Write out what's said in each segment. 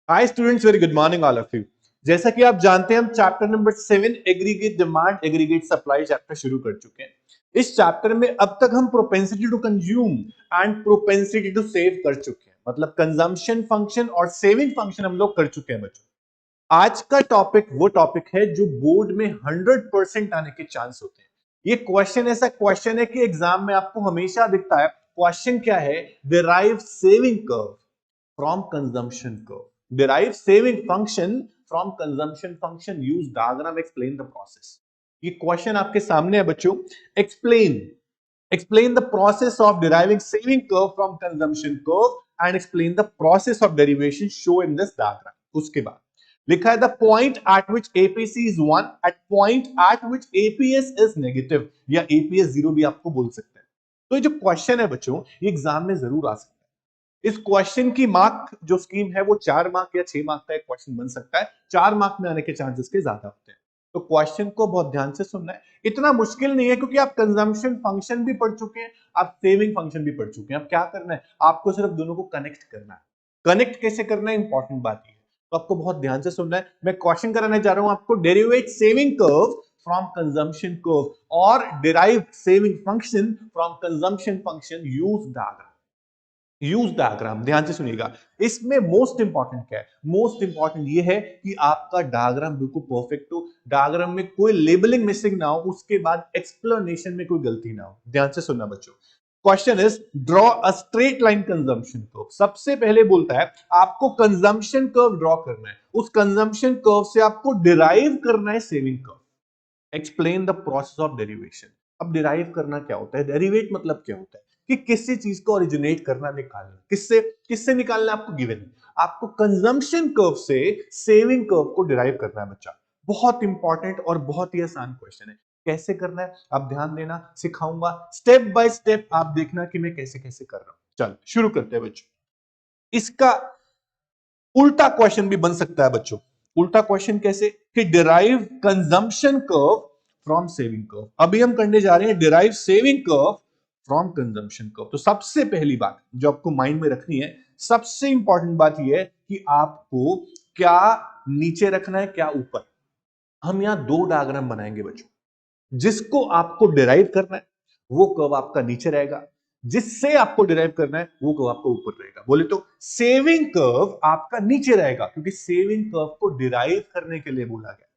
Hi students, very good morning all of you. जैसा कि आप जानते हैं हम chapter number 7 aggregate demand aggregate supply chapter शुरू कर चुके हैं। इस चैप्टर में अब तक हम propensity to consume and propensity to save कर चुके हैं, मतलब कंजम्पशन फंक्शन और सेविंग फंक्शन हम लोग कर चुके हैं बच्चों। आज का टॉपिक वो टॉपिक है जो बोर्ड में 100% आने के चांस होते हैं। ये क्वेश्चन ऐसा क्वेश्चन है कि एग्जाम में आपको हमेशा दिखता है। क्वेश्चन क्या है? Derive saving curve from consumption curve. Derive saving function from consumption function. Use diagram, explain the process. ये क्वेश्चन आपके सामने है बच्चों। Explain the process of deriving saving curve from consumption curve and explain the process of derivation show in this diagram. उसके बाद लिखा है the point at which APC is 1 at point at which APS is negative या APS 0 भी आपको बोल सकते हैं। तो ये जो क्वेश्चन है बच्चों, ये एग्जाम में जरूर आ सकता है। इस क्वेश्चन की मार्क जो स्कीम है वो 4 मार्क या 6 मार्क का एक क्वेश्चन बन सकता है। 4 मार्क में आने के चांसेस के ज्यादा होते हैं। तो क्वेश्चन को बहुत ध्यान से सुनना है। इतना मुश्किल नहीं है क्योंकि आप कंजम्पशन फंक्शन भी पढ़ चुके हैं, आप सेविंग फंक्शन भी पढ़ चुके हैं। अब क्या करना है? आपको सिर्फ दोनों को कनेक्ट करना है। कनेक्ट कैसे करना है, इंपॉर्टेंट बात है। तो आपको बहुत ध्यान से सुनना है। मैं क्वेश्चन कराने जा रहा हूं आपको, derivate saving curve from consumption curve और derive saving function from consumption function. Use diagram. ध्यान से सुनिएगा। इसमें मोस्ट इंपॉर्टेंट क्या है? मोस्ट इंपॉर्टेंट ये है कि आपका डायग्राम बिल्कुल परफेक्ट हो, डायग्राम में कोई लेबलिंग मिसिंग ना हो, उसके बाद एक्सप्लेनेशन में कोई गलती ना हो। ध्यान से सुनना बच्चों। Question is draw a straight line consumption curve. सबसे पहले बोलता है आपको कंजम्पशन कर्व ड्रॉ करना है, उस कंजम्पशन कर्व से आपको डिराइव करना है saving curve. Explain the process of derivation. अब डिराइव करना क्या होता है? डेरिवेट मतलब क्या होता है कि किसी चीज को ओरिजिनेट करना, निकालना। किससे किससे निकालना? आपको गिवन है, आपको कंजम्पशन कर्व से सेविंग कर्व को डिराइव करना है बच्चा। बहुत इंपॉर्टेंट और बहुत ही आसान क्वेश्चन है। कैसे करना है आप ध्यान देना, सिखाऊंगा स्टेप बाय स्टेप। आप देखना कि मैं कैसे कैसे कर रहा हूं। चल शुरू करते हैं बच्चों। इसका उल्टा क्वेश्चन भी बन सकता है बच्चों। उल्टा क्वेश्चन कैसे? कि derive consumption curve from saving curve. अभी हम करने जा रहे हैं derive saving curve from consumption curve. तो सबसे पहली बात जो आपको माइंड में रखनी है, सबसे इंपॉर्टेंट बात यह है कि आपको क्या नीचे रखना है, क्या ऊपर। हम यहां दो डायग्राम बनाएंगे बच्चों। जिसको आपको डिराइव करना है वो कर्व आपका नीचे रहेगा, जिससे आपको डिराइव करना है वो कर्व आपका ऊपर रहेगा। बोले तो सेविंग कर्व आपका नीचे रहेगा क्योंकि सेविंग कर्व को डिराइव करने के लिए बोला गया,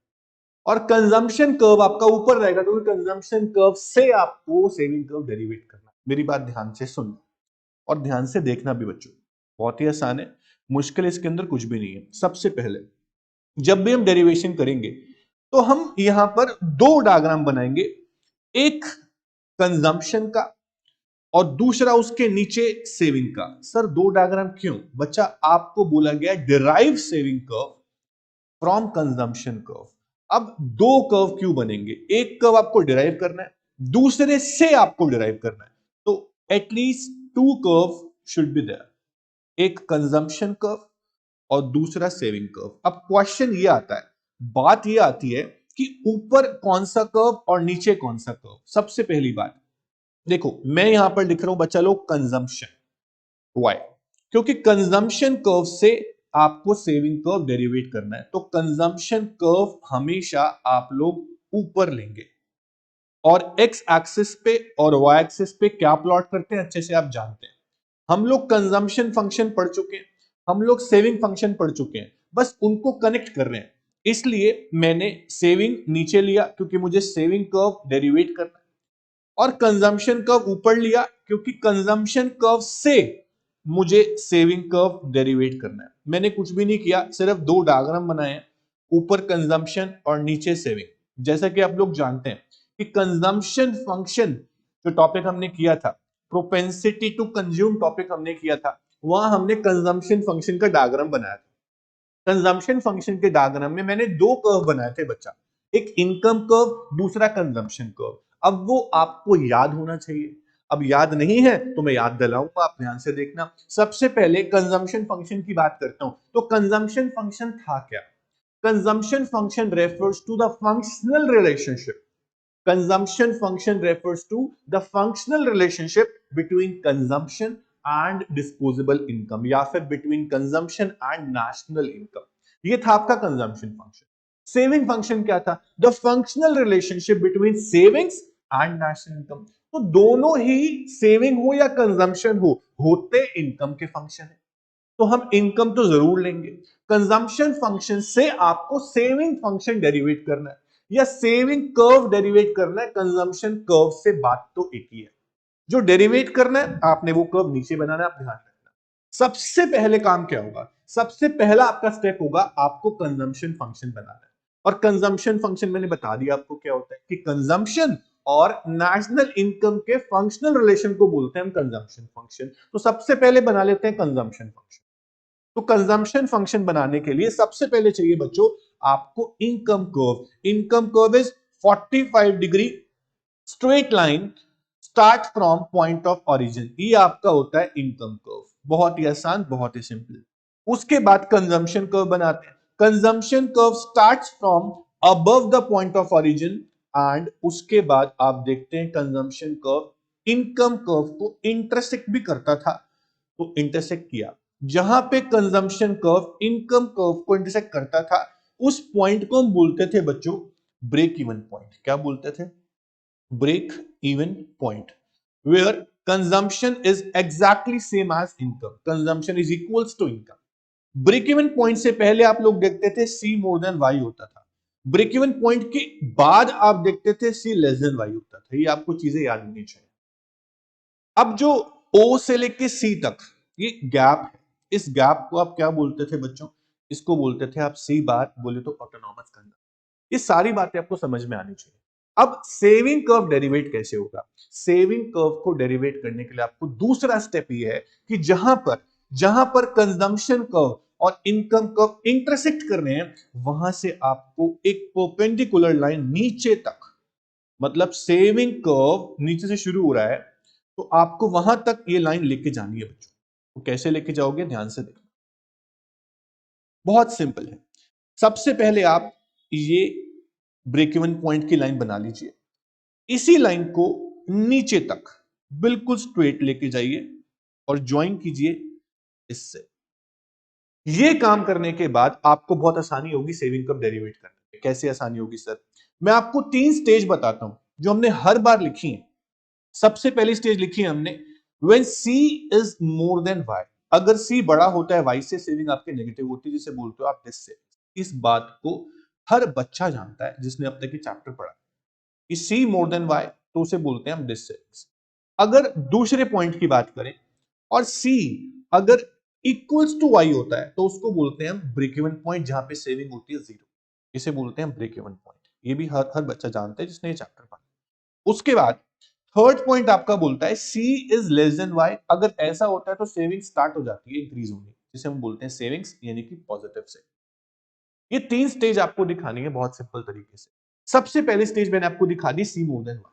और कंजम्पशन कर्व आपका ऊपर रहेगा क्योंकि कंजम्पशन कर्व से आपको सेविंग कर्व डेरिवेट करना। मेरी बात ध्यान से सुनना और ध्यान से देखना भी बच्चों। बहुत ही आसान है, मुश्किल इसके अंदर कुछ भी नहीं है। सबसे पहले जब भी हम डेरिवेशन करेंगे तो हम यहां पर दो डायग्राम बनाएंगे, एक कंजम्पशन का और दूसरा उसके नीचे सेविंग का। सर दो डायग्राम क्यों? बच्चा आपको बोला गया derive saving curve from consumption curve. अब दो कर्व क्यों बनेंगे? एक कर्व आपको डिराइव करना है, दूसरे से आपको डिराइव करना है। तो at least two curve should be there, एक कंजम्पशन कर्व और दूसरा सेविंग कर्व। अब क्वेश्चन ये आता है, बात ये आती है कि ऊपर कौन सा कर्व और नीचे कौन सा कर्व। सबसे पहली बात देखो, मैं यहां पर लिख रहा हूं बच्चा लोग कंजम्पशन। वाई? क्योंकि कंजम्पशन कर्व से आपको सेविंग कर्व डेरिवेट करना है, तो कंजम्पशन कर्व हमेशा आप लोग ऊपर लेंगे और एक्स एक्सिस पे और वाई एक्सिस पे क्या प्लॉट करते हैं अच्छे से आप जानते हैं। हम लोग कंजम्पशन फंक्शन पढ़ चुके हैं, हम लोग सेविंग फंक्शन पढ़ चुके हैं, बस उनको कनेक्ट कर रहे हैं। इसलिए मैंने सेविंग नीचे लिया क्योंकि मुझे सेविंग कर्व डेरिवेट करना है, और कंजम्पशन कर्व ऊपर लिया क्योंकि कंजम्पशन कर्व से मुझे सेविंग कर्व डेरिवेट करना है। मैंने कुछ भी नहीं किया, सिर्फ दो डायग्राम बनाए हैं, ऊपर कंजम्पशन और नीचे सेविंग। जैसा कि आप लोग जानते हैं कि कंजम्पशन फंक्शन जो टॉपिक हमने किया था, प्रोपेंसिटी टू कंज्यूम टॉपिक हमने किया था, वहां हमने कंजम्पशन फंक्शन का डायग्राम बनाया था। कंजम्पशन फंक्शन के डायग्राम में मैंने दो कर्व बनाए थे बच्चा, एक इनकम कर्व, दूसरा कंजम्पशन कर्व। अब वो आपको याद होना चाहिए। अब याद नहीं है तो मैं याद दिलाऊंगा, आप ध्यान से देखना। सबसे पहले कंजम्पशन फंक्शन की बात करता हूं। तो कंजम्पशन फंक्शन था क्या? Consumption function refers to the functional relationship. Consumption function refers to the functional relationship between consumption and disposable income, या फिर between consumption and national income. ये था आपका कंजम्पशन फंक्शन। सेविंग फंक्शन क्या था? The functional relationship between savings and national income. तो दोनों ही, saving हो या कंजम्पशन हो, होते इनकम के फंक्शन है। तो हम इनकम तो जरूर लेंगे। कंजम्पशन फंक्शन से आपको सेविंग फंक्शन डेरिवेट करना है या सेविंग कर्व डेरिवेट करना है। कंजम्पशन कर्व से बात तो एक ही है। जो डेरिवेट करना है आपने, वो कर्व नीचे बनाना है, आप ध्यान रखना। सबसे पहले काम क्या होगा? सबसे पहला आपका स्टेप होगा, आपको कंजम्पशन फंक्शन बनाना है। और कंजम्पशन फंक्शन मैंने बता दिया आपको क्या होता है, कि कंजम्पशन और नेशनल इनकम के फंक्शनल रिलेशन को बोलते हैं हम कंजम्पशन फंक्शन। तो सबसे पहले बना लेते हैं कंजम्पशन फंक्शन। तो कंजम्पशन फंक्शन बनाने के लिए सबसे पहले चाहिए बच्चों आपको income curve. Income curve is 45 degree straight line start from point of origin. ये आपका होता है इनकम कर्व। बहुत ही आसान, बहुत ही सिंपल। उसके बाद कंजम्पशन कर्व बनाते हैं। Consumption curve starts from above the point of origin and उसके बाद आप देखते हैं कंजम्पशन कर्व इनकम कर्व को इंटरसेक्ट भी करता था। तो इंटरसेक्ट किया, जहां पे कंजम्पशन कर्व इनकम कर्व को इंटरसेक्ट करता था, उस पॉइंट को हम बोलते थे बच्चों ब्रेक इवन पॉइंट। क्या बोलते थे? break even point, where consumption is exactly same as income. Consumption is equals to income. Break even point से पहले आप लोग देखते थे C मोर देन Y होता था। ब्रेक इवन पॉइंट के बाद आप देखते थे C लेस देन Y होता था। ये आपको चीजें याद होनी चाहिए। अब जो O से लेके C तक ये गैप है, इस गैप को आप क्या बोलते थे बच्चों? इसको बोलते थे आप C बार, बोले तो ऑटोनॉमस कंजम्पशन। ये सारी बातें आपको समझ में आनी चाहिए। अब सेविंग कर्व डेरिवेट कैसे होगा? सेविंग कर्व को डेरिवेट करने के लिए आपको दूसरा स्टेप ये है कि जहां पर कंजम्पशन कर्व और इनकम कर्व इंटरसेक्ट कर रहे हैं, वहां से आपको एक परपेंडिकुलर लाइन नीचे तक, मतलब सेविंग कर्व नीचे से शुरू हो रहा है, तो आपको वहां तक ये लाइन लेके जानी है बच्चों। तो कैसे लेके जाओगे? ध्यान से देखो, बहुत सिंपल है। सबसे पहले आप ये ब्रेक इवन पॉइंट की लाइन बना लीजिए। इसी लाइन को नीचे तक बिल्कुल स्ट्रेट लेके जाइए और ज्वाइन कीजिए इससे। ये काम करने के बाद आपको बहुत आसानी होगी सेविंग कर्व डेरिवेट करने में। कैसे आसानी होगी सर? मैं आपको 3 स्टेज बताता हूं जो हमने हर बार लिखी है। सबसे पहली स्टेज लिखी है हमने, when C is more then Y। अगर C बड़ा होता है Y से, सेविंग आपके नेगेटिव होती है, जिसे बोलते हो आप डिस सेविंग। इस बात को हर बच्चा जानता है जिसने अब तक ये चैप्टर पढ़ा है कि C मोर देन Y, तो उसे बोलते हैं हम डिस सेविंग्स। अगर दूसरे पॉइंट की बात करें और C अगर इक्वल्स टू Y होता है, तो उसको बोलते हैं हम ब्रेक इवन पॉइंट, जहां पे सेविंग होती है 0। इसे बोलते हैं ब्रेक इवन पॉइंट। ये भी हर बच्चा जानता है जिसने ये चैप्टर पढ़ा। उसके बाद थर्ड पॉइंट आपका बोलता है C is less then Y। अगर ऐसा होता है तो सेविंग स्टार्ट हो जाती है इंक्रीज होनी, जिसे हम बोलते हैं सेविंग्स, यानी कि पॉजिटिव से। ये 3 स्टेज आपको दिखानी है बहुत सिंपल तरीके से। सबसे पहली स्टेज मैंने आपको दिखा दी C मोर देन Y,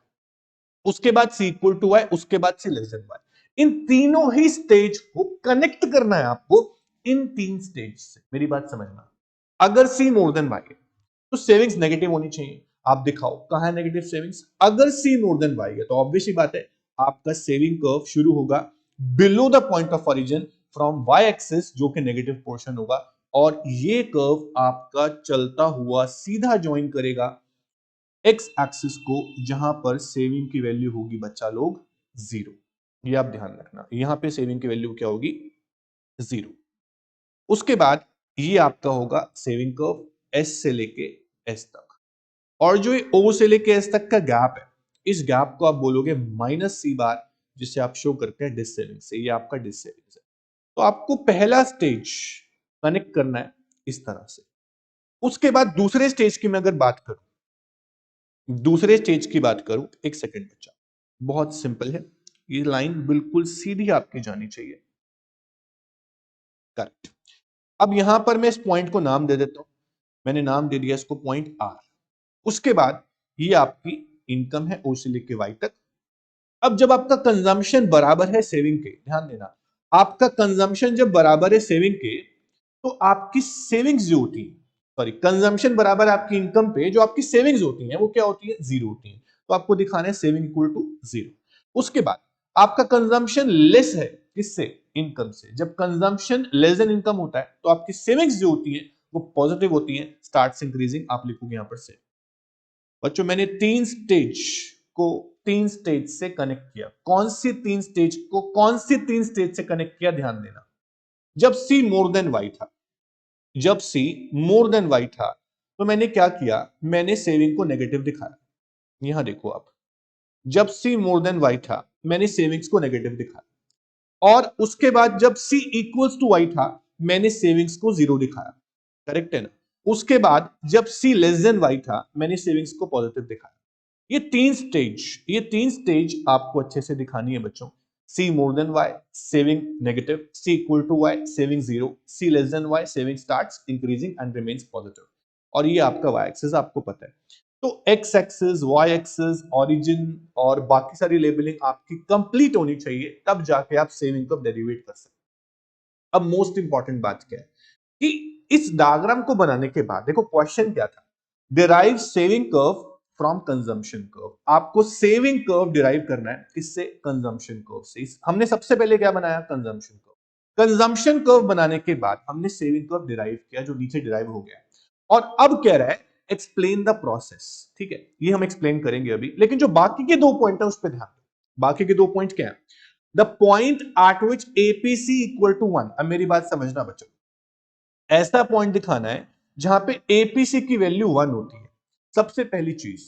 उसके बाद C इक्वल टू Y, उसके बाद C लेस देन Y। इन तीनों ही स्टेज को कनेक्ट करना है आपको इन 3 स्टेज से। मेरी बात समझना, अगर C मोर देन Y है तो सेविंग्स नेगेटिव होनी चाहिए। आप दिखाओ कहां है नेगेटिव सेविंग्स? अगर C मोर देन Y है तो ऑब्वियस ही बात है आपका सेविंग कर्व शुरू होगा below the point of origin from Y axis, जो कि नेगेटिव पोर्शन होगा, और ये कर्व आपका चलता हुआ सीधा ज्वाइन करेगा एक्स एक्सिस को, जहां पर सेविंग की वैल्यू होगी बच्चा लोग 0। ये आप ध्यान रखना, यहां पे सेविंग की वैल्यू क्या होगी? 0। उसके बाद ये आपका होगा सेविंग कर्व S से लेके S तक, और जो ये O से लेके S तक का गैप है, इस गैप को आप बोलोगे माइनस C बार, जिसे आप शो करते हैं डिस सेविंग से। ये आपका डिस सेविंग है। तो आपको पहला स्टेज कनेक्ट करना है इस तरह से। उसके बाद दूसरे स्टेज की मैं अगर बात करूं, दूसरे स्टेज की बात करूं, एक सेकंड बच्चा, बहुत सिंपल है। ये लाइन बिल्कुल सीधी आपकी जानी चाहिए। करेक्ट। अब यहां पर मैं इस पॉइंट को नाम दे देता हूं। मैंने नाम दे दिया इसको पॉइंट R। उसके बाद ये आपकी इनकम है O से लेके Y तक। अब जब आपका कंजम्पशन बराबर है सेविंग के, ध्यान देना, आपका कंजम्पशन जब बराबर है सेविंग के, तो आपकी सेविंग्स जो होती है, सॉरी, कंजम्पशन बराबर आपकी इनकम पे, जो आपकी सेविंग्स होती हैं वो क्या होती है? 0 होती है। तो आपको दिखाना है सेविंग इक्वल टू 0। उसके बाद आपका कंजम्पशन लेस है किससे? इनकम से। जब कंजम्पशन लेस देन इनकम होता है तो आपकी सेविंग्स जो होती है वो पॉजिटिव होती है, स्टार्ट्स इंक्रीजिंग। आप लिखोगे यहां पर से। बच्चों मैंने तीन स्टेज से कनेक्ट किया। कौन सी तीन स्टेज को कौन सी तीन स्टेज से कनेक्ट किया, ध्यान देना। जब सी मोर देन वाई था, जब सी मोर देन वाई था तो मैंने क्या किया, मैंने सेविंग को नेगेटिव दिखाया। यहां देखो आप, जब सी मोर देन वाई था मैंने सेविंग्स को नेगेटिव दिखाया, और उसके बाद जब सी इक्वल्स टू वाई था मैंने सेविंग्स को जीरो दिखाया। करेक्ट है ना? उसके बाद जब सी लेस देन वाई था मैंने सेविंग्स को पॉजिटिव दिखाया। ये तीन स्टेज आपको अच्छे से दिखानी है बच्चों। C more than Y saving negative, C equal to Y saving zero, C less than Y saving starts increasing and remains positive. और ये आपका वाई एक्सिस आपको पता है। तो X axis, Y axis, origin और बाकी सारी लेबलिंग आपकी कंप्लीट होनी चाहिए, तब जाके आप सेविंग को डेरिवेट कर सकते हैं। अब मोस्ट इंपॉर्टेंट बात क्या है कि इस डायग्राम को बनाने के बाद देखो क्वेश्चन क्या था, derive saving curve from consumption curve. आपको सेविंग कर्व डिराइव करना है किससे? कंजम्पशन कर्व से। हमने सबसे पहले क्या बनाया? Consumption curve. कंजम्पशन कर्व बनाने के बाद हमने सेविंग कर्व डिराइव किया, जो नीचे डिराइव हो गया। और अब कह रहा है एक्सप्लेन द प्रोसेस। ठीक है, ये हम एक्सप्लेन करेंगे अभी, लेकिन जो बाकी के दो पॉइंट है उस पर ध्यान दो। बाकी के दो पॉइंट क्या है? The point at which APC equal to 1। अब मेरी बात समझना बच्चों, ऐसा पॉइंट दिखाना है जहां पे एपीसी की वैल्यू 1 होती है। सबसे पहली चीज,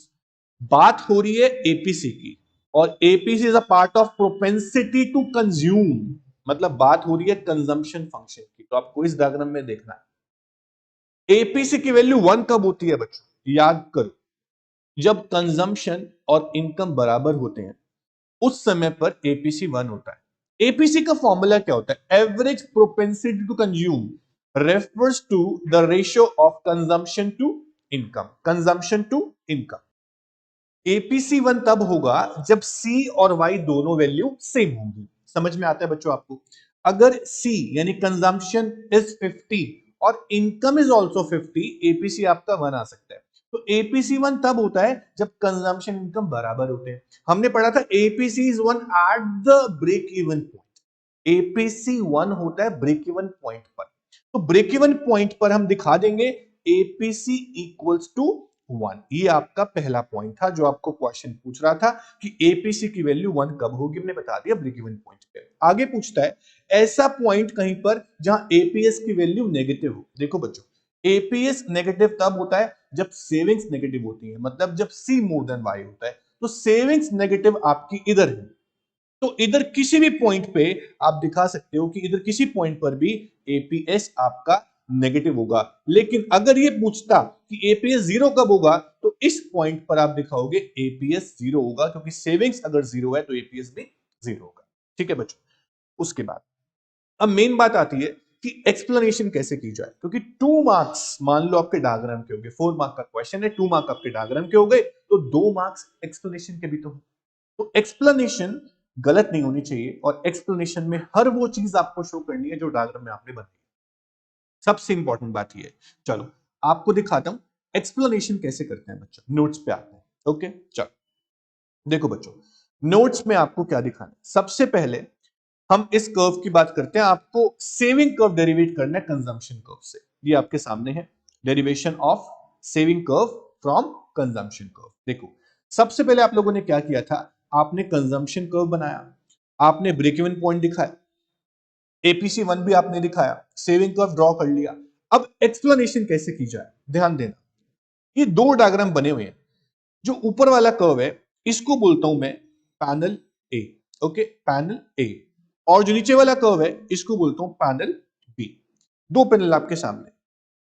बात हो रही है एपीसी की, और APC is a part of propensity to consume, मतलब बात हो रही है कंजम्पशन फंक्शन की। तो आपको इस डायग्राम में देखना है एपीसी की वैल्यू 1 कब होती है बच्चों? याद करो, जब कंजम्पशन और इनकम बराबर होते हैं उस समय पर एपीसी 1 होता है। एपीसी का फॉर्मूला क्या होता है? Average propensity to consume refers to the ratio of consumption to income, consumption to income। APC 1 तब होगा जब सी और वाई दोनों वैल्यू सेम होंगी। समझ में आता है बच्चों आपको? अगर सी यानी कंजम्पशन इज 50 और इनकम इज आल्सो 50, एपीसी आपका 1 आ सकता है। तो एपीसी 1 तब होता है जब कंजम्पशन इनकम बराबर होते हैं। हमने पढ़ा था APC is 1 at the break even point. APC 1 होता है ब्रेक इवन पॉइंट पर। तो ब्रेक इवन पॉइंट पर हम दिखा देंगे एपीसी इक्वल्स टू 1। ये आपका पहला पॉइंट था जो आपको क्वेश्चन पूछ रहा था कि एपीसी की वैल्यू 1 कब होगी। हमने बता दिया ब्रेक इवन पॉइंट पे। आगे पूछता है ऐसा पॉइंट कहीं पर जहां एपीएस की वैल्यू नेगेटिव हो। देखो बच्चों, एपीएस नेगेटिव तब होता है जब सेविंग्स नेगेटिव होती है, मतलब जब सी मोर देन वाई होता है। तो सेविंग्स नेगेटिव आपकी इधर है, तो इधर किसी भी पॉइंट पे आप दिखा सकते हो कि इधर किसी पॉइंट पर भी एपीएस आपका नेगेटिव होगा। लेकिन अगर ये पूछता कि एपीएस जीरो कब होगा, तो इस पॉइंट पर आप दिखाओगे एपीएस जीरो होगा, क्योंकि सेविंग्स अगर जीरो है तो एपीएस भी जीरो होगा। ठीक है बच्चों, उसके बाद अब मेन बात आती है कि एक्सप्लेनेशन कैसे की जाए, क्योंकि 2 मार्क्स मान लो आपके डायग्राम के हो गए, 4 मार्क का क्वेश्चन है, 2 मार्क आपके डायग्राम के हो गए, तो 2 मार्क्स एक्सप्लेनेशन के भी तो एक्सप्लेनेशन गलत नहीं होनी चाहिए, और एक्सप्लेनेशन में हर वो चीज आपको शो करनी है जो डायग्राम में आपने बनाई। सबसे इंपॉर्टेंट बात ये है। चलो आपको दिखाता हूं एक्सप्लेनेशन कैसे करते हैं बच्चों। नोट्स पे आते हैं। ओके चलो देखो बच्चों, नोट्स में आपको क्या दिखाना है। सबसे पहले हम इस कर्व की बात करते हैं। आपको सेविंग कर्व डेरिवेट करना है कंजम्पशन कर्व से। ये आपके सामने है, derivation of saving curve from consumption curve. देखो सबसे पहले आप लोगों ने क्या किया था, आपने कंजम्पशन कर्व बनाया, आपने ब्रेक इवन पॉइंट दिखाया, एपीसी 1 भी आपने दिखाया, सेविंग कर्व ड्रॉ कर लिया। अब एक्सप्लेनेशन कैसे की जाए, ध्यान देना। ये दो डायग्राम बने हुए हैं। जो ऊपर वाला कर्व है इसको बोलता हूं मैं पैनल ए। ओके, पैनल ए। और जो नीचे वाला कर्व है इसको बोलता हूं पैनल बी। दो पैनल आपके सामने।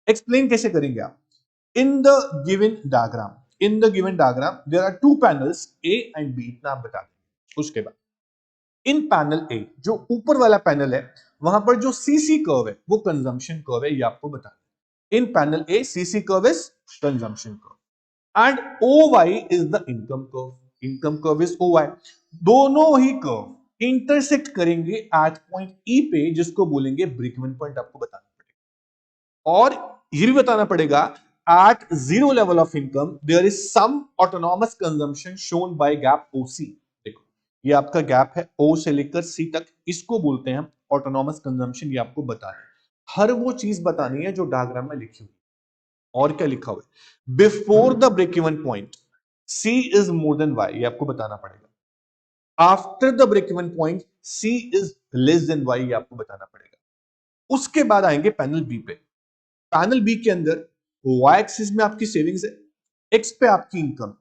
एक्सप्लेन कैसे करेंगे आप? In the given diagram, in the given diagram there are two panels A and B, इतना आप बता दें। उसके बाद इन पैनल ए, जो ऊपर वाला पैनल है वहां पर जो सीसी कर्व है वो कंजम्पशन कर्व है, ये आपको बता दें। In panel A CC curve is consumption curve and O Y is the income curve. Income curve is O Y. दोनों ही कर्व इंटरसेक्ट करेंगे एट पॉइंट ई पे, जिसको बोलेंगे ब्रेक इवन पॉइंट। आपको बताना पड़ेगा, और ये भी बताना पड़ेगा at zero level of income there is some autonomous consumption shown by gap OC. देखो ये आपका गैप है ओ से लेकर सी तक, इसको बोलते हैं हम ऑटोनॉमस कंजम्पशन। ये आपको बताना है, हर वो चीज बतानी है जो डायग्राम में लिखी हुई। और क्या लिखा हुआ है, before the break even point C is more than Y, ये आपको बताना पड़ेगा। After the break even point C is less than Y, ये आपको बताना पड़ेगा। उसके बाद आएंगे पैनल बी पे। पैनल बी के अंदर वाई एक्सिस में आपकी सेविंग्स है, एक्स पे आपकी इनकम।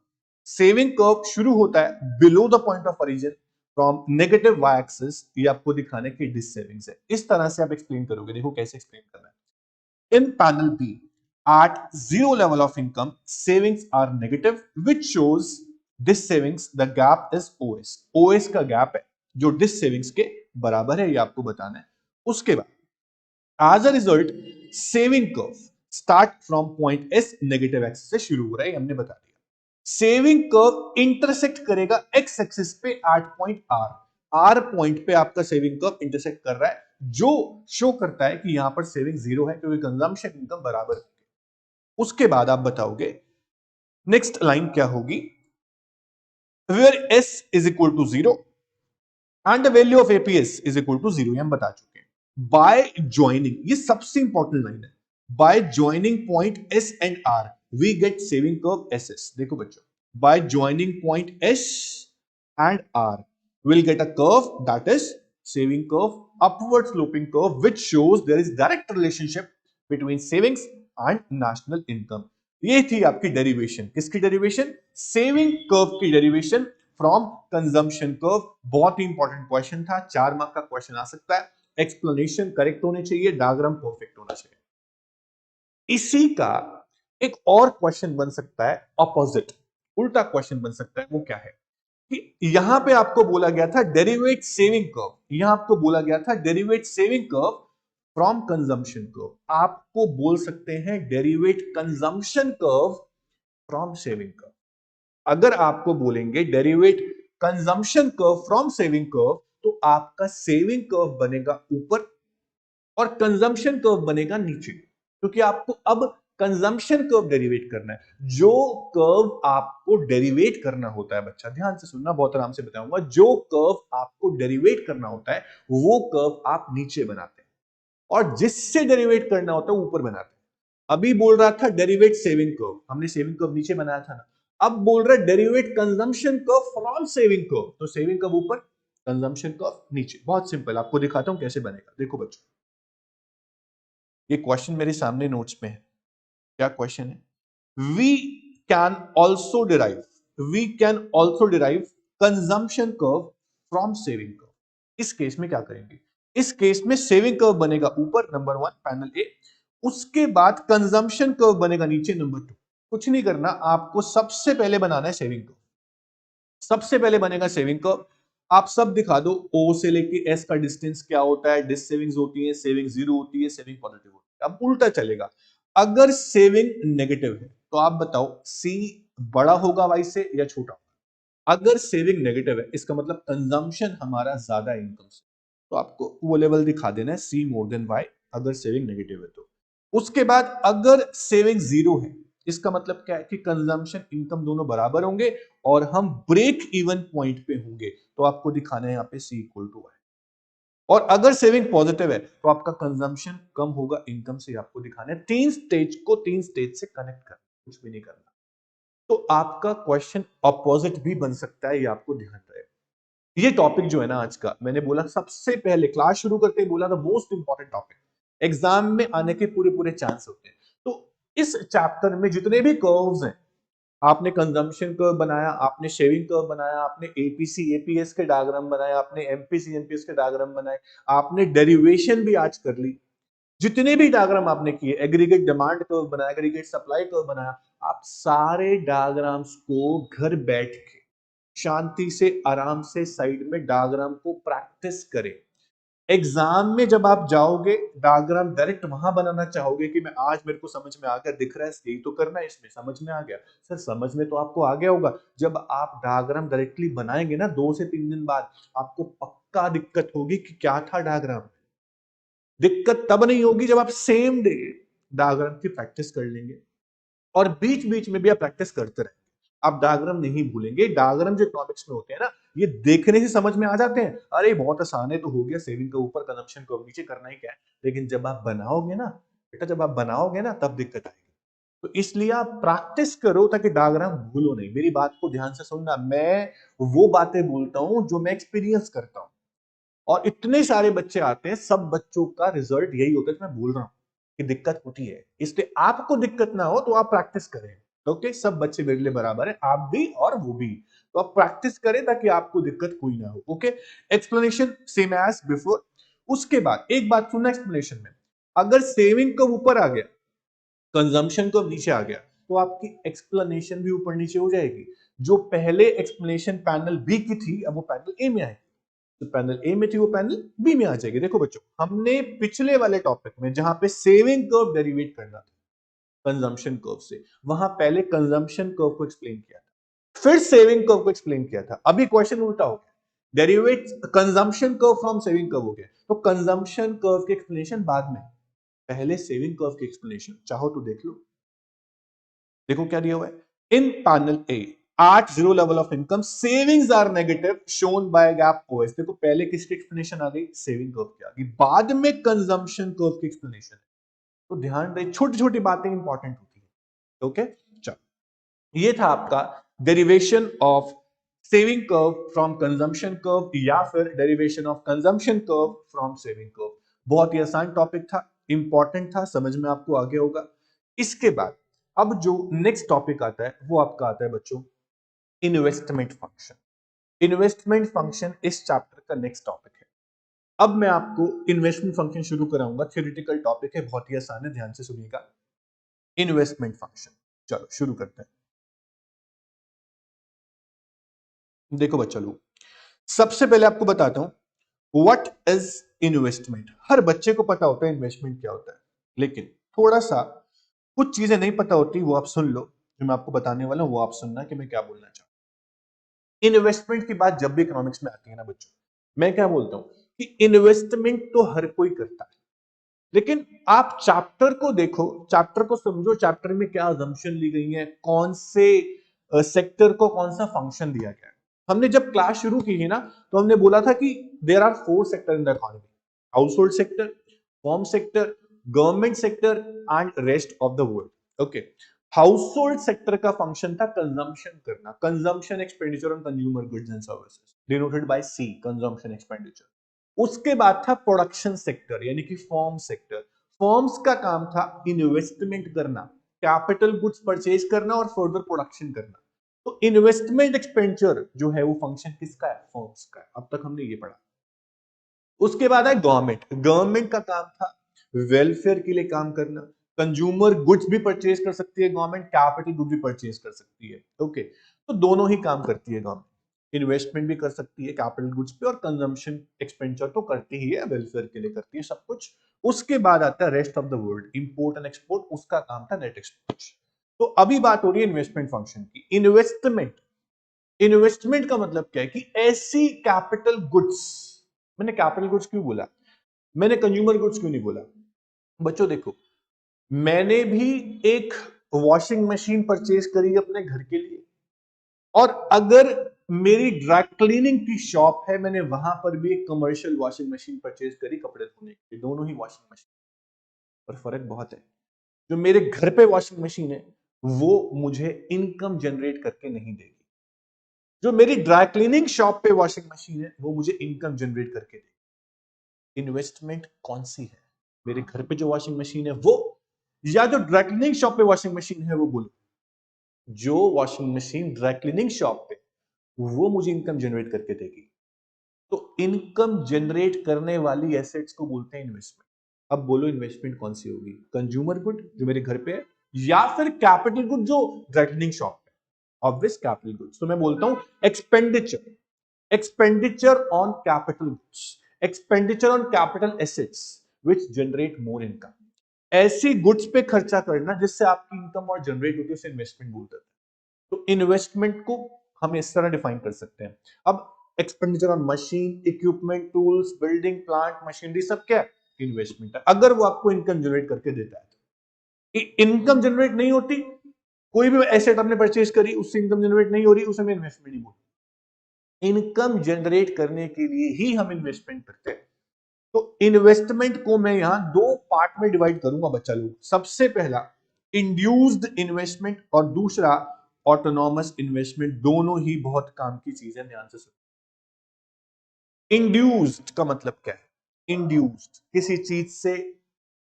सेविंग कर्व शुरू होता है below the point of origin from negative Y axis, ये आपको दिखाने की डिस सेविंग्स है। इस तरह से आप एक्सप्लेन करोगे, देखो कैसे एक्सप्लेन करना है। In panel B at zero level of income savings are negative, which shows this savings the gap is OS का गैप है जो डिस सेविंग्स के बराबर है, ये आपको बताना है। उसके बाद as a result saving curve start from point S negative axis से शुरू हो रहा है, हमने बता दिया। सेविंग कर्व इंटरसेक्ट करेगा एक्स एक्सिस पे एट पॉइंट आर पॉइंट पे आपका सेविंग कर्व इंटरसेक्ट कर रहा है, जो शो करता है कि यहां पर सेविंग जीरो है क्योंकि कंजम्पशन इनकम बराबर है। उसके बाद आप बताओगे नेक्स्ट लाइन क्या होगी, where S is equal to zero and the value of APS is equal to zero, हम बता चुके हैं। बाय ज्वाइनिंग, ये सबसे इंपॉर्टेंट लाइन है, by joining point S and R we get saving curve S S. देखो बच्चों, by joining point S and R will get a curve that is saving curve, upward sloping curve which shows there is direct relationship between savings and national income. ये थी आपकी derivation, किसकी derivation, saving curve की derivation from consumption curve. बहुत ही important question था, 4 mark का question आ सकता है। एक्सप्लेनेशन करेक्ट होने चाहिए, डायग्राम परफेक्ट होना चाहिए। इसी का एक और क्वेश्चन बन सकता है ऑपोजिट, उल्टा क्वेश्चन बन सकता है। वो क्या है कि यहां पे आपको बोला गया था डेरिवेट सेविंग कर्व, यहां आपको बोला गया था derivative saving curve from consumption curve. आपको बोल सकते हैं derivative consumption curve from saving curve. अगर आपको बोलेंगे derivative consumption curve from saving curve, तो आपका सेविंग कर्व बनेगा ऊपर और कंजम्पशन कर्व बनेगा नीचे, क्योंकि आपको अब कंजम्पशन कर्व डेरिवेट करना है। जो कर्व आपको डेरिवेट करना होता है, बच्चा ध्यान से सुनना, बहुत आराम से बताऊंगा, जो कर्व आपको डेरिवेट करना होता है वो कर्व आप नीचे बनाते हैं और जिससे डेरिवेट करना होता है ऊपर बनाते हैं। अभी बोल रहा था डेरिवेट सेविंग कर्व, हमने सेविंग कर्व नीचे बनाया था ना। अब बोल रहा है derivative consumption curve from saving curve, तो सेविंग कर्व ऊपर, कंजम्पशन कर्व नीचे। बहुत सिंपल, आपको दिखाता हूं कैसे बनेगा। देखो बच्चों, ये क्वेश्चन मेरे सामने नोट्स में है। क्या क्वेश्चन है, we can also derive, we can also derive consumption curve from saving curve. इस केस में क्या करेंगे, इस केस में सेविंग कर्व बनेगा ऊपर नंबर 1 पैनल ए, उसके बाद कंजम्पशन कर्व बनेगा नीचे नंबर 2। कुछ नहीं करना, आपको सबसे पहले बनाना है सेविंग कर्व। सबसे पहले बनेगा सेविंग कर्व, आप सब दिखा दो, ओ से लेके एस का डिस्टेंस क्या होता है, डिस सेविंग्स होती है, सेविंग जीरो होती है, सेविंग पॉजिटिव होती है। अब उल्टा चलेगा, अगर सेविंग नेगेटिव है तो आप बताओ सी बड़ा होगा वाई से या छोटा होगा। अगर सेविंग नेगेटिव है इसका मतलब कंजम्पशन हमारा ज्यादा है इनकम से, तो आपको वो लेवल दिखा देना है सी मोर देन वाई, अगर सेविंग नेगेटिव है तो। उसके बाद अगर सेविंग जीरो है इसका मतलब क्या है कि कंजम्पशन इनकम दोनों बराबर होंगे और हम ब्रेक इवन पॉइंट पे होंगे, तो आपको दिखाना है यहाँ पे सी इक्वल टू वाई। और अगर सेविंग पॉजिटिव है तो आपका कंजम्पशन कम होगा इनकम से, आपको दिखाना है। 3 स्टेज को 3 स्टेज से कनेक्ट करना, कुछ भी नहीं करना। तो आपका क्वेश्चन अपोजिट भी बन सकता है, ये आपको ध्यान रहे। ये टॉपिक जो है ना आज का, मैंने बोला सबसे पहले क्लास शुरू करते ही बोला था मोस्ट इंपॉर्टेंट टॉपिक, एग्जाम में आने के पूरे पूरे चांस होते हैं। तो इस चैप्टर में जितने भी कर्व्स हैं, आपने कंजम्पशन कर्व बनाया, आपने शेविंग कर्व बनाया, आपने एपीसी एपीएस के डायग्राम बनाए, आपने एमपीसी एमपीएस के डायग्राम बनाए, आपने डेरिवेशन भी आज कर ली। जितने भी डायग्राम आपने किए, एग्रीगेट डिमांड कर्व बनाया, एग्रीगेट सप्लाई कर्व बनाया, आप सारे डायग्राम्स को घर बैठ के शांति से आराम से साइड में डायग्राम को प्रैक्टिस करें। एग्जाम में जब आप जाओगे डायग्राम डायरेक्ट वहां बनाना चाहोगे कि मैं आज मेरे को समझ में आ गया, दिख रहा है यही तो करना है, इसमें समझ में आ गया। सर समझ में तो आपको आ गया होगा, जब आप डायग्राम डायरेक्टली बनाएंगे ना 2 से 3 दिन बाद, आपको पक्का दिक्कत होगी कि क्या था डायग्राम। दिक्कत तब नहीं होगी जब आप सेम डे डायग्राम की प्रैक्टिस कर लेंगे और बीच बीच में भी आप प्रैक्टिस करते रहेंगे। आप डायग्राम नहीं भूलेंगे। डायग्राम जो इकोनॉमिक्स में होते हैं ना, ये देखने से समझ में आ जाते हैं, अरे बहुत आसान है, तो हो गया, सेविंग के ऊपर कंजम्पशन को नीचे करना ही क्या है। लेकिन जब आप बनाओगे ना बेटा, जब आप बनाओगे ना तब दिक्कत आएगी। तो इसलिए आप प्रैक्टिस करो ताकि डायग्राम भूलो नहीं। मेरी बात को ध्यान से सुनना, मैं वो बातें बोलता हूं जो मैं एक्सपीरियंस करता हूं, और इतने सारे बच्चे आते हैं, सब बच्चों का रिजल्ट यही होता है कि मैं बोल रहा हूं कि दिक्कत होती है। इसलिए आपको दिक्कत ना हो तो आप प्रैक्टिस करें। ओके, सब बच्चे मेरे लिए बराबर है, आप भी और वो भी। तो आप प्रैक्टिस करें ताकि आपको दिक्कत कोई ना हो। Okay, explanation same as before. उसके बाद एक बात सुनना एक्सप्लेनेशन में, अगर सेविंग कब ऊपर आ गया, कंजम्पशन कब नीचे आ गया, तो आपकी एक्सप्लेनेशन भी ऊपर नीचे हो जाएगी। जो पहले एक्सप्लेनेशन पैनल बी की थी, अब वो पैनल ए में आएगी। तो पैनल ए में थी, वो पैनल बी में आ जाएगी। देखो बच्चों, हमने पिछले वाले टॉपिक में जहां पे सेविंग कर्व डेरिवेट करना था कंजम्पशन कर्व से, वहां पहले कंजम्पशन कर्व को एक्सप्लेन किया था, फिर सेविंग कर्व को एक्सप्लेन किया था। अभी क्वेश्चन उल्टा हो गया, derivative consumption curve from saving curve हो गया। तो कंजम्पशन कर्व की एक्सप्लेनेशन बाद में, पहले सेविंग कर्व की एक्सप्लेनेशन। चाहो तो देख लो, देखो क्या दिया हुआ है in panel A, at zero level of income savings are negative shown by gap OS। देखो पहले किसकी एक्सप्लेनेशन आ गई, सेविंग कर्व की आ गई, बाद में कंजम्पशन कर्व की एक्सप्लेनेशन है। तो ध्यान रहे, छोटी छोटी बातें इंपॉर्टेंट होती है। ओके, चलो, ये था आपका derivation of saving curve from consumption curve, या फिर derivation of consumption curve from saving curve. बहुत ही आसान टॉपिक था, इंपॉर्टेंट था, समझ में आपको आ गया होगा। इसके बाद अब जो नेक्स्ट टॉपिक आता है वो आपका आता है बच्चों इन्वेस्टमेंट फंक्शन। इन्वेस्टमेंट फंक्शन इस चैप्टर का नेक्स्ट टॉपिक है। अब मैं आपको इन्वेस्टमेंट फंक्शन शुरू कराऊंगा, थ्योरेटिकल टॉपिक है, बहुत ही आसान है, ध्यान से सुनिएगा। इन्वेस्टमेंट फंक्शन, चलो शुरू करते हैं। देखो बच्चा लोग, सबसे पहले आपको बताता हूं व्हाट इज इन्वेस्टमेंट। हर बच्चे को पता होता है इन्वेस्टमेंट क्या होता है, लेकिन थोड़ा सा कुछ चीजें नहीं पता होती, वो आप सुन लो। जो मैं आपको बताने वाला हूं वो आप सुनना कि मैं क्या बोलना चाहूँ। इन्वेस्टमेंट की बात जब भी इकोनॉमिक्स में आती है ना बच्चों, मैं क्या बोलता हूं कि इन्वेस्टमेंट तो हर कोई करता है, लेकिन आप चैप्टर को देखो, चैप्टर को समझो, चैप्टर में क्या अजम्पशन ली गई है, कौन से सेक्टर को कौन सा फंक्शन दिया गया है। हमने जब क्लास शुरू की है ना, तो हमने बोला था कि there are 4 sector in the economy, household sector, firm sector, government sector and rest of the world. Okay, household sector का फंक्शन था कंजम्पशन करना, consumption expenditure on consumer goods and services, denoted by C, consumption expenditure. उसके बाद था production sector यानी कि form sector. Forms का काम था इन्वेस्टमेंट करना, कैपिटल गुड्स परचेज करना और फर्दर प्रोडक्शन करना। तो इन्वेस्टमेंट एक्सपेंडिचर जो है वो फंक्शन किसका है, फॉर्म्स का है। अब तक हमने ये पढ़ा। उसके बाद है गवर्नमेंट। गवर्नमेंट का काम था वेलफेयर के लिए काम करना, कंज्यूमर गुड्स भी परचेज कर सकती है गवर्नमेंट, कैपिटल गुड्स भी परचेज कर सकती है। ओके, तो दोनों ही काम करती है गवर्नमेंट, इन्वेस्टमेंट भी कर सकती है कैपिटल गुड्स पे, और कंजम्पशन एक्सपेंडिचर तो करती ही है, वेलफेयर के लिए करती है सब कुछ। उसके बाद आता है rest of the world, import and export, उसका काम था नेट एक्सपोर्ट। तो अभी बात हो रही है इन्वेस्टमेंट फंक्शन की। इन्वेस्टमेंट, इन्वेस्टमेंट का मतलब क्या है कि ऐसी कैपिटल गुड्स, मैंने कैपिटल गुड्स क्यों बोला, मैंने कंज्यूमर गुड्स क्यों नहीं बोला। बच्चों देखो, मैंने भी एक वॉशिंग मशीन परचेज करी अपने घर के लिए, और अगर मेरी ड्राई क्लीनिंग की शॉप है, मैंने वहां पर भी एक कमर्शियल वॉशिंग मशीन परचेज करी कपड़े धोने के लिए, दोनों ही वॉशिंग मशीन, पर फर्क बहुत है। जो मेरे घर पे वॉशिंग मशीन है वो मुझे इनकम जनरेट करके नहीं देगी, जो मेरी ड्राई क्लीनिंग शॉप पे वॉशिंग मशीन है वो मुझे इनकम जनरेट करके देगी। इन्वेस्टमेंट कौन सी है, मेरे घर पे जो वॉशिंग मशीन है वो, या जो ड्राई क्लीनिंग शॉप पे वॉशिंग मशीन है वो। बोलो, जो washing machine dry cleaning shop पे, वो मुझे इनकम जनरेट करके देगी। तो इनकम जनरेट करने वाली एसेट्स को बोलते हैं इन्वेस्टमेंट। अब बोलो इन्वेस्टमेंट कौन सी होगी, कंज्यूमर गुड जो मेरे घर पे है, या फिर कैपिटल गुड जो ड्राई क्लीनिंग शॉप पे। Obvious capital goods. तो मैं बोलता हूं expenditure, expenditure on capital goods, expenditure on capital assets which generate more income. ऐसी गुड्स पे खर्चा करना जिससे आपकी इनकम और जनरेट होती है, उसे इन्वेस्टमेंट बोलते हैं। तो इन्वेस्टमेंट को हम इस तरह डिफाइन कर सकते हैं। अब expenditure on machine, equipment, tools, building, plant, machinery, सब क्या है, इन्वेस्टमेंट है, अगर वो आपको इनकम जनरेट करके देता है। इनकम जनरेट नहीं होती कोई भी एसेट आपने परचेज करी, उससे इनकम जनरेट नहीं हो रही, उसे मैं इन्वेस्टमेंट नहीं बोलूं। इनकम जनरेट करने के लिए ही हम इन्वेस्टमेंट करते हैं। तो इन्वेस्टमेंट को मैं यहां दो पार्ट में डिवाइड करूंगा बच्चा लोग। सबसे पहला इंड्यूस्ड इन्वेस्टमेंट और दूसरा ऑटोनॉमस इन्वेस्टमेंट। दोनों ही बहुत काम की चीजें, ध्यान से सुनो। इंड्यूस्ड का मतलब क्या है? इंड्यूस्ड किसी चीज से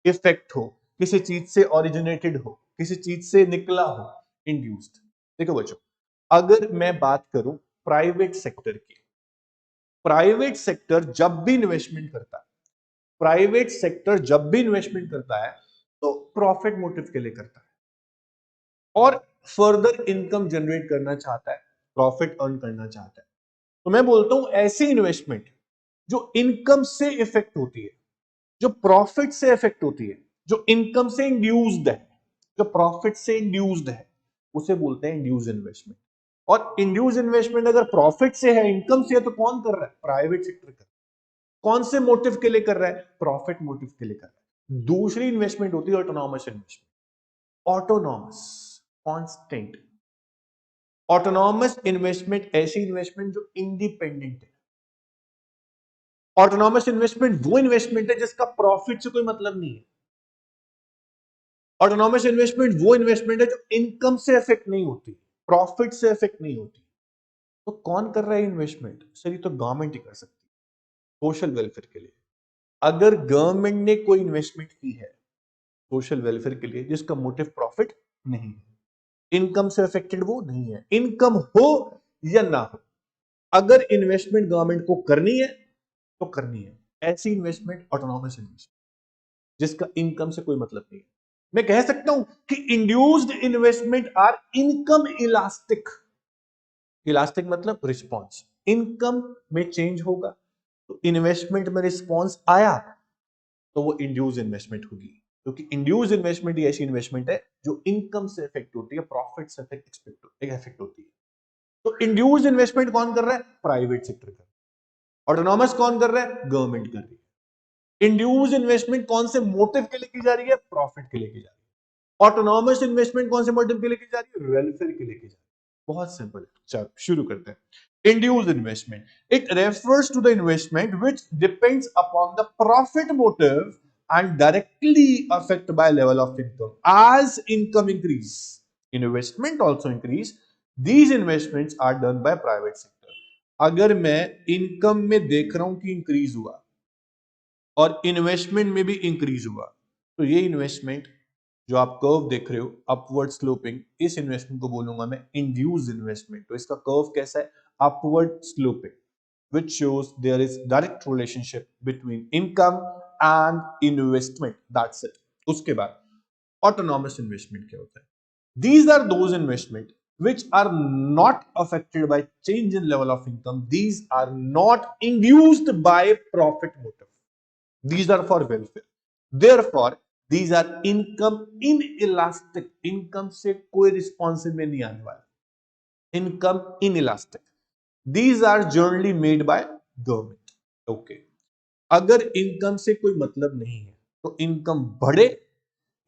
इफेक्ट हो, किसी चीज से ओरिजिनेटेड हो, किसी चीज से निकला हो, इंड्यूस्ड। देखो बच्चों, अगर मैं बात करूं प्राइवेट सेक्टर की, प्राइवेट सेक्टर जब भी इन्वेस्टमेंट करता है, प्राइवेट सेक्टर जब भी इन्वेस्टमेंट करता है तो प्रॉफिट मोटिव के लिए करता है और फर्दर इनकम जनरेट करना चाहता है, प्रॉफिट अर्न करना चाहता है। तो मैं बोलता हूं ऐसी इन्वेस्टमेंट जो इनकम से इफेक्ट होती है, जो प्रॉफिट से इफेक्ट होती है, जो इनकम से इंड्यूस्ड है, जो प्रॉफिट से इंड्यूस्ड है, उसे बोलते हैं इंड्यूस इन्वेस्टमेंट। और इंड्यूस इन्वेस्टमेंट अगर प्रॉफिट से है, इनकम से है, तो कौन कर रहा है? प्राइवेट सेक्टर कर रहा है। कौन से मोटिव के लिए कर रहा है? प्रॉफिट मोटिव के लिए कर रहा है। दूसरी इन्वेस्टमेंट होती है autonomous investment. Autonomous, constant. Autonomous investment ऐसी इन्वेस्टमेंट जो इंडिपेंडेंट है। ऑटोनॉमस इन्वेस्टमेंट वो इन्वेस्टमेंट है जिसका प्रॉफिट से कोई मतलब नहीं है। ऑटोनॉमस इन्वेस्टमेंट वो इन्वेस्टमेंट है जो इनकम से इफेक्ट नहीं होती, प्रॉफिट से इफेक्ट नहीं होती। तो कौन कर रहा है इन्वेस्टमेंट? सर ये तो गवर्नमेंट ही कर सकती है, सोशल वेलफेयर के लिए। अगर गवर्नमेंट ने कोई इन्वेस्टमेंट की है सोशल वेलफेयर के लिए जिसका मोटिव प्रॉफिट नहीं है, इनकम से अफेक्टेड वो नहीं है, इनकम हो या ना हो, अगर इन्वेस्टमेंट गवर्नमेंट को करनी है तो करनी है, ऐसी इन्वेस्टमेंट ऑटोनॉमस इन्वेस्टमेंट जिसका इनकम से कोई मतलब नहीं है। मैं कह सकता हूं कि induced investment are income elastic. Elastic मतलब रिस्पॉन्स, इनकम में चेंज होगा तो इन्वेस्टमेंट में रिस्पॉन्स आया तो वो इंड्यूस इन्वेस्टमेंट होगी। क्योंकि इंड्यूस इन्वेस्टमेंट ही ऐसी इन्वेस्टमेंट है जो इनकम से इफेक्ट होती है, प्रॉफिट से इफेक्ट होती है। तो इंड्यूस इन्वेस्टमेंट कौन कर रहा है? प्राइवेट सेक्टर कर रहा है। ऑटोनॉमस कौन कर रहा है? गवर्नमेंट कर रही है। इंड्यूस इन्वेस्टमेंट कौन से मोटिव के लिए की जा रही है? प्रॉफिट के लिए की जा रही है। ऑटोनॉमस इन्वेस्टमेंट कौन से मोटिव के लिए की जा रही है? वेलफेयर के लिए की जा रही है। बहुत सिंपल है। चलो शुरू करते हैं। Induce investment, it refers to the investment which depends upon the profit motive and directly affect by level of income. As income increase, investment also increase. These investments are done by private sector. अगर मैं income में देख रहा हूं कि increase हुआ और investment में भी इंक्रीज हुआ, तो ये इन्वेस्टमेंट जो आप कर्व देख रहे हो अपवर्ड स्लोपिंग, इस इन्वेस्टमेंट को बोलूंगा मैं इंड्यूस इन्वेस्टमेंट। तो इसका कर्व कैसा है? Upward sloping, which shows there is direct relationship between income and investment. That's it. उसके बाद autonomous investment क्या होता है? These are those investment which are not affected by change in level of income. These are not induced by profit motive. These are for welfare. Therefore, these are income inelastic. Income से कोई responsive में नहीं आने वाला. Income inelastic. These are generally made by government. Okay. अगर income से कोई मतलब नहीं है तो इनकम बढ़े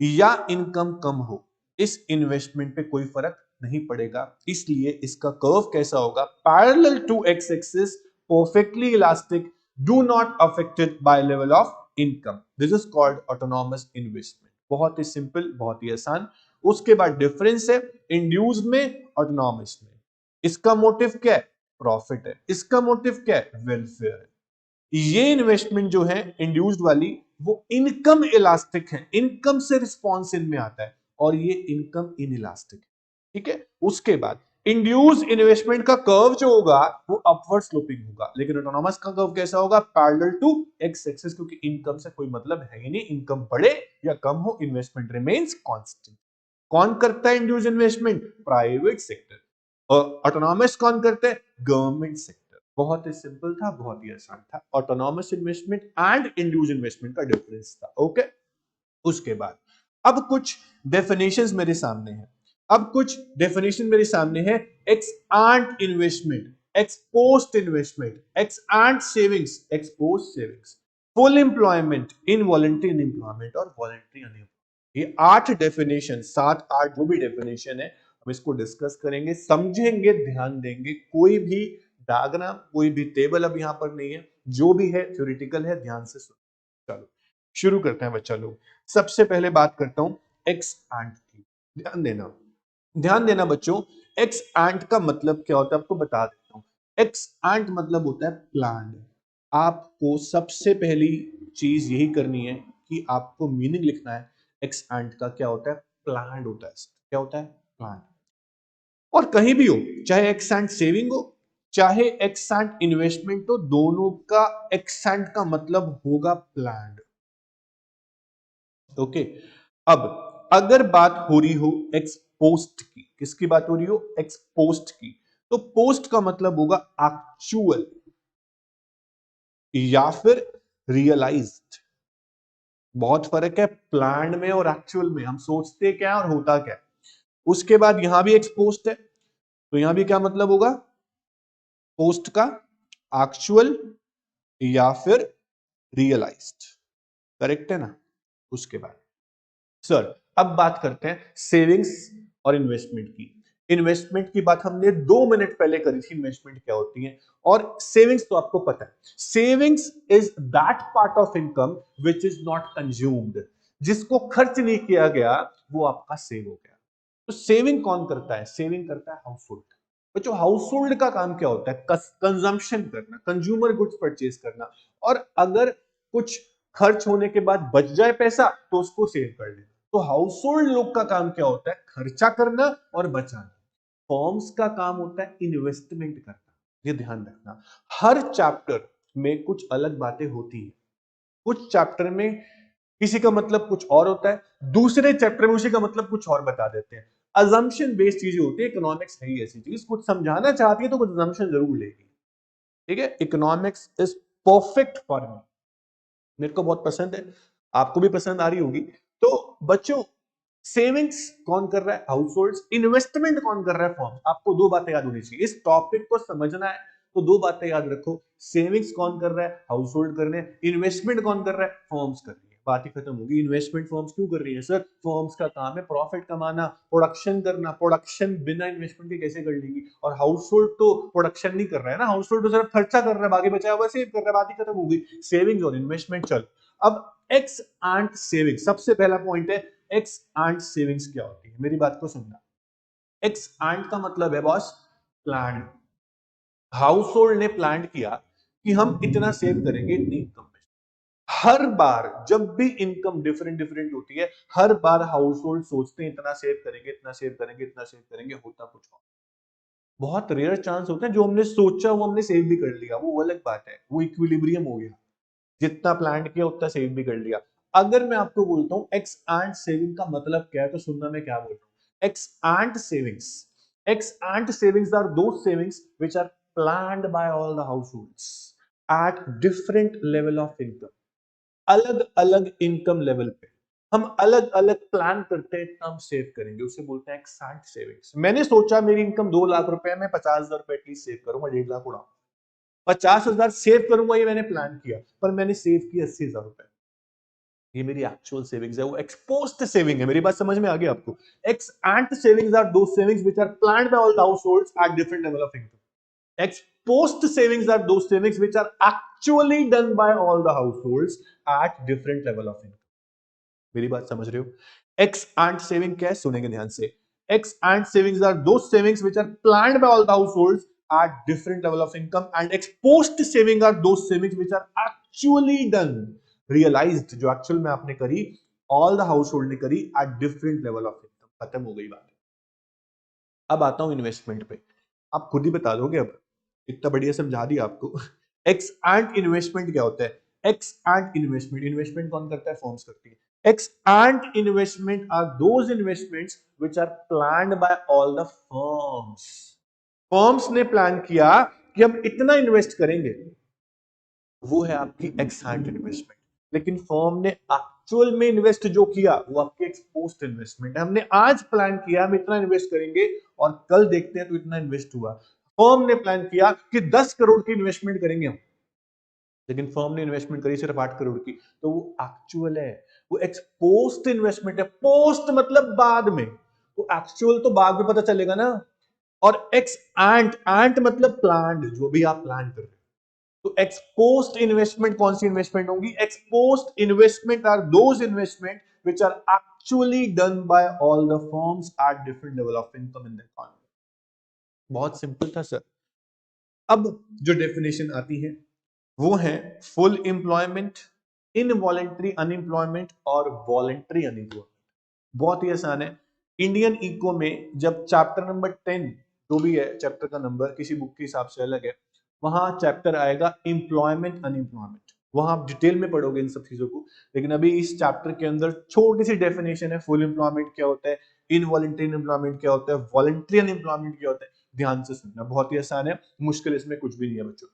या इनकम कम हो, इस इन्वेस्टमेंट पे कोई फर्क नहीं पड़ेगा। इसलिए इसका कर्व कैसा होगा? Parallel to X axis, perfectly elastic, do not affected by level of income. This is called autonomous investment. बहुत ही सिंपल, बहुत ही आसान। उसके बाद डिफरेंस है इंड्यूस में, ऑटोनॉमस में। इसका मोटिव क्या है? प्रॉफिट है। इसका मोटिव क्या है? वेलफेयर है। ये इन्वेस्टमेंट जो है इंड्यूस्ड वाली, वो इनकम इलास्टिक है, इनकम से रिस्पॉन्स इनमें आता है, और ये इनकम इन इलास्टिक है। ठीक है। उसके बाद इंड्यूस इन्वेस्टमेंट का कर्व जो होगा वो अपवर्ड स्लोपिंग होगा, लेकिन ऑटोनॉमस का कर्व कैसा होगा? पैरेलल टू एक्स एक्सिस, क्योंकि इनकम से कोई मतलब है ही नहीं, इनकम बढ़े या कम हो, इन्वेस्टमेंट रिमेन्स कांस्टेंट। कौन करता है इंड्यूस इन्वेस्टमेंट? Private sector. और ऑटोनॉमस कौन करते हैं? Government sector. बहुत ही सिंपल था, बहुत ही आसान था। Autonomous investment and induce investment का डिफरेंस था। ओके। उसके बाद अब कुछ डेफिनेशंस मेरे सामने हैं। अब कुछ डेफिनेशन मेरे सामने है। Ex ante investment, x post investment, x ante savings, x post savings, full employment, involuntary unemployment और वॉलंटरी अनएम्प्लॉयमेंट। ये 8 डेफिनेशन, 7 8 जो भी डेफिनेशन है, हम इसको डिस्कस करेंगे, समझेंगे, ध्यान देंगे। कोई भी डायग्राम, कोई भी टेबल अब यहाँ पर नहीं है, जो भी है थ्योरेटिकल है, ध्यान से सुनो। चलो शुरू करते हैं बच्चा लोग। सबसे पहले बात करता हूं एक्स एंड की। ध्यान देना, ध्यान देना बच्चों। एक्स एंड का मतलब क्या होता है आपको बता देता हूं। एक्स एंड मतलब होता है प्लान। आपको सबसे पहली चीज यही करनी है कि आपको मीनिंग लिखना है। एक्स एंड का क्या होता है? प्लान होता है। क्या होता है? प्लान। और कहीं भी हो, चाहे एक्स एंड सेविंग हो, चाहे एक्स एंड इन्वेस्टमेंट हो, दोनों का एक्स एंड का मतलब होगा प्लान। ओके। अब अगर बात हो रही हो एक्स पोस्ट की, किसकी बात हो रही हो? एक्स पोस्ट की। तो पोस्ट का मतलब होगा एक्चुअल या फिर रियलाइज्ड। बहुत फर्क है प्लान में और एक्चुअल में। हम सोचते क्या और होता क्या। उसके बाद यहां भी एक्स पोस्ट है, तो यहां भी क्या मतलब होगा? पोस्ट का एक्चुअल या फिर रियलाइज्ड। करेक्ट है ना? उसके बाद सर अब बात करते हैं सेविंग्स और इन्वेस्टमेंट की। इन्वेस्टमेंट की बात हमने 2 मिनट पहले करी थी, इन्वेस्टमेंट क्या होती है। और सेविंग्स तो आपको पता है, savings is that part of income which is not consumed. जिसको खर्च नहीं किया गया वो आपका सेव हो गया। तो सेविंग कौन करता है? सेविंग करता है हाउस होल्ड। बच्चों हाउस होल्ड का काम क्या होता है? कंजम्पशन करना, कंज्यूमर गुड्स परचेज करना। और अगर कुछ खर्च होने के बाद बच जाए पैसा तो उसको सेव कर लेना। तो हाउस होल्ड लोग का काम क्या होता है? खर्चा करना और बचाना। फॉर्म्स का काम होता है इन्वेस्टमेंट करना। ये ध्यान रखना। हर चैप्टर में कुछ अलग बातें होती है। कुछ चैप्टर में किसी का मतलब कुछ और होता है, दूसरे चैप्टर में उसी का मतलब कुछ और बता देते हैं। अजम्पशन बेस्ड चीजें होती है। इकोनॉमिक्स है ही ऐसी चीज, कुछ समझाना चाहती है तो कुछ अजम्पशन जरूर लेगी। ठीक है, economics is perfect for me. मेरे को बहुत पसंद है, आपको भी पसंद आ रही होगी। तो बच्चों सेविंग्स कौन कर रहा है? House hold. इन्वेस्टमेंट कौन कर रहा है? फॉर्म। आपको दो बातें याद होनी चाहिए, इस टॉपिक को समझना है तो दो बातें याद रखो। सेविंग्स कौन कर रहा है? हाउस होल्ड कर रहे हैं। इन्वेस्टमेंट कौन कर रहा है? फॉर्म्स कर रही है। बात ही खत्म होगी। इन्वेस्टमेंट फॉर्म्स क्यों कर रही है? सर फॉर्म्स का काम है प्रॉफिट कमाना, प्रोडक्शन करना। प्रोडक्शन बिना इन्वेस्टमेंट के कैसे कर लेंगी? और हाउस होल्ड तो प्रोडक्शन नहीं कर रहा है ना, हाउस होल्ड तो सिर्फ खर्चा कर रहा है, बाकी बचा हुआ सेव कर रहा है। बात ही खत्म होगी। सेविंग्स और इन्वेस्टमेंट। चल अब एक्स एंड सेविंग, सबसे पहला पॉइंट है एक्स एंड सेविंग्स क्या होती है। मेरी बात को समझना। एक्स एंड का मतलब है बॉस प्लान। हाउस होल्ड ने प्लान किया कि हम इतना सेव करेंगे इतनी इनकम में। हर बार जब भी इनकम डिफरेंट डिफरेंट होती है, हर बार हाउस होल्ड सोचते हैं इतना सेव करेंगे, इतना सेव करेंगे, इतना सेव करेंगे, होता कुछ और। बहुत रेयर चांस होता है जो हमने सोचा वो हमने सेव भी कर लिया, वो अलग बात है, वो इक्विलिब्रियम हो गया। जितना प्लान किया उतना सेव भी कर लिया। अगर मैं आपको बोलता हूं एक्स एंड सेविंग का मतलब क्या है, तो सुनना मैं क्या बोल रहा हूं। Ex ante savings, ex ante savings are those savings which are planned by all the households at different level of income. अलग अलग इनकम लेवल पे हम अलग अलग प्लान करते हैं, इतना हम सेव करेंगे, उसे बोलते हैं एक्स एंड सेविंग्स। मैंने सोचा मेरी इनकम 2 लाख रुपए में 50,000 रुपए एटलीस्ट सेव करूंगा, 1.5 लाख उड़ाऊंगा। 50,000 सेव करूंगा ये मैंने प्लान किया, पर मैंने सेव किया 80,000 रुपए। ये मेरी एक्चुअल सेविंग्स है, वो एक्सपोज्ड सेविंग है। मेरी बात समझ में आ गई आपको? Ex ante savings are those savings which are planned by all the households at different level of income. Ex post savings are those savings which are actually done by all the households at different level of income. मेरी बात समझ रहे हो? X and saving क्या है, सुनेंगे ध्यान से। Ex ante savings are those savings which are planned by all the households at different level of income, and exposed saving are those savings which are actually done, realized, जो actual में आपने करी, all the household ने करी at different level of income। खत्म हो गई बात। अब आता हूं इन्वेस्टमेंट पे, आप खुद ही बता दोगे अब, इतना बढ़िया समझा दिया आपको। एक्स एंड इन्वेस्टमेंट क्या होता है? एक्स एंड इन्वेस्टमेंट, इन्वेस्टमेंट कौन करता है? फॉर्म्स करती है। Ex ante investment are those investments which are planned by all the firms. Firms ने प्लान किया कि हम इतना इन्वेस्ट करेंगे, वो है आपकी एक्स एंड इन्वेस्टमेंट। लेकिन फर्म ने एक्चुअल में इन्वेस्ट जो किया वो आपकी एक्सपोज्ड इन्वेस्टमेंट है। हमने आज प्लान किया हम इतना इन्वेस्ट करेंगे और कल देखते हैं तो इतना इन्वेस्ट हुआ। फर्म ने प्लान किया कि 10 करोड़ की इन्वेस्टमेंट करेंगे हम, लेकिन फर्म ने इन्वेस्टमेंट करी सिर्फ 8 करोड़ की, तो वो एक्चुअल है, वो एक्सपोज्ड इन्वेस्टमेंट है। पोस्ट मतलब बाद में, तो एक्चुअल तो बाद में पता चलेगा ना। और एक्स एंट, एंट मतलब प्लान्ड, जो भी आप प्लान कर रहे हो। तो एक्सपोज्ड इन्वेस्टमेंट कौन सी इन्वेस्टमेंट होंगी? Ex post investment are those investment which are actually done by all the firms at different level of income in the economy. बहुत सिंपल था सर। अब जो डेफिनेशन आती है वो है फुल एम्प्लॉयमेंट, इनवॉलेंट्री अनएम्प्लॉयमेंट और वॉलेंट्री अनएम्प्लॉयमेंट। बहुत ही आसान है। इंडियन इको में जब चैप्टर नंबर 10 जो भी है, चैप्टर का नंबर किसी बुक के हिसाब से अलग है, वहां चैप्टर आएगा एम्प्लॉयमेंट अनएम्प्लॉयमेंट, वहां आप डिटेल में पढ़ोगे इन सब चीजों को। लेकिन अभी इस चैप्टर के अंदर छोटी सी डेफिनेशन है, फुल एम्प्लॉयमेंट क्या होता है, इनवॉलेंट्री अनएम्प्लॉयमेंट क्या होता है, वॉलेंट्री अनएम्प्लॉयमेंट क्या होता है। ध्यान से सुनना, बहुत ही आसान है, मुश्किल इसमें कुछ भी नहीं है बच्चों।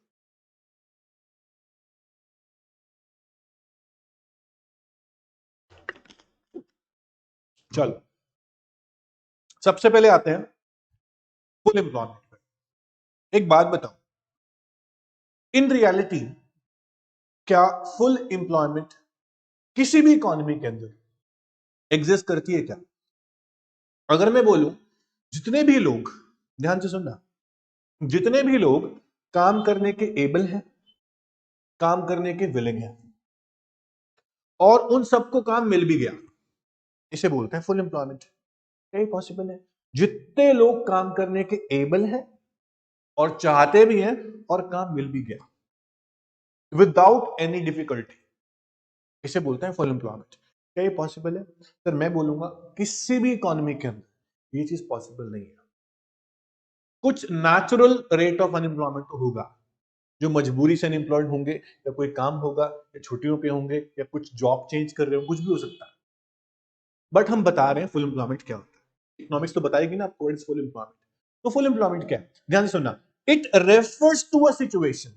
चलो सबसे पहले आते हैं फुल एम्प्लॉयमेंट पर। एक बात बताओ, इन रियलिटी क्या फुल एम्प्लॉयमेंट किसी भी इकोनॉमी के अंदर एग्जिस्ट करती है क्या? अगर मैं बोलूं जितने भी लोग, ध्यान से सुनना, जितने भी लोग काम करने के एबल हैं, काम करने के विलिंग हैं, और उन सबको काम मिल भी गया, इसे बोलते हैं फुल एम्प्लॉयमेंट। क्या पॉसिबल है? जितने लोग काम करने के एबल हैं और चाहते भी हैं और काम मिल भी गया विदाउट एनी डिफिकल्टी, इसे बोलते हैं फुल एम्प्लॉयमेंट। क्या ये पॉसिबल है? सर मैं बोलूंगा किसी भी इकोनॉमी के अंदर ये चीज पॉसिबल नहीं है। कुछ नेचुरल रेट ऑफ अनएम्प्लॉयमेंट तो होगा, जो मजबूरी से अनएम्प्लॉयड होंगे, या कोई काम होगा, या छुट्टियों पे होंगे, या कुछ जॉब चेंज कर रहे हो, कुछ भी हो सकता है। बट हम बता रहे हैं फुल एम्प्लॉयमेंट क्या होता है। इकोनॉमिक्स तो बताएगी ना आपको फुल एम्प्लॉयमेंट। तो फुल एम्प्लॉयमेंट क्या है, ध्यान से सुनना। It refers to a situation,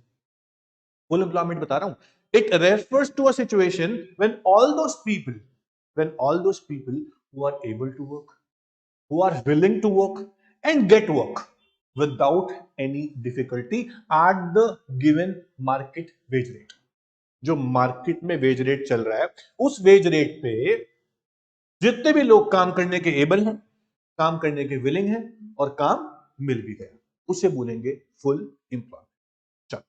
full employment बता रहा हूं, it refers to a situation when all those people, when all those people who are able to work, who are willing to work and get work without any difficulty at the given market wage rate। जो market में wage rate चल रहा है, उस wage rate पे जितने भी लोग काम करने के एबल हैं, काम करने के विलिंग हैं और काम मिल भी गया, उसे बोलेंगे फुल एम्प्लॉयमेंट। चलो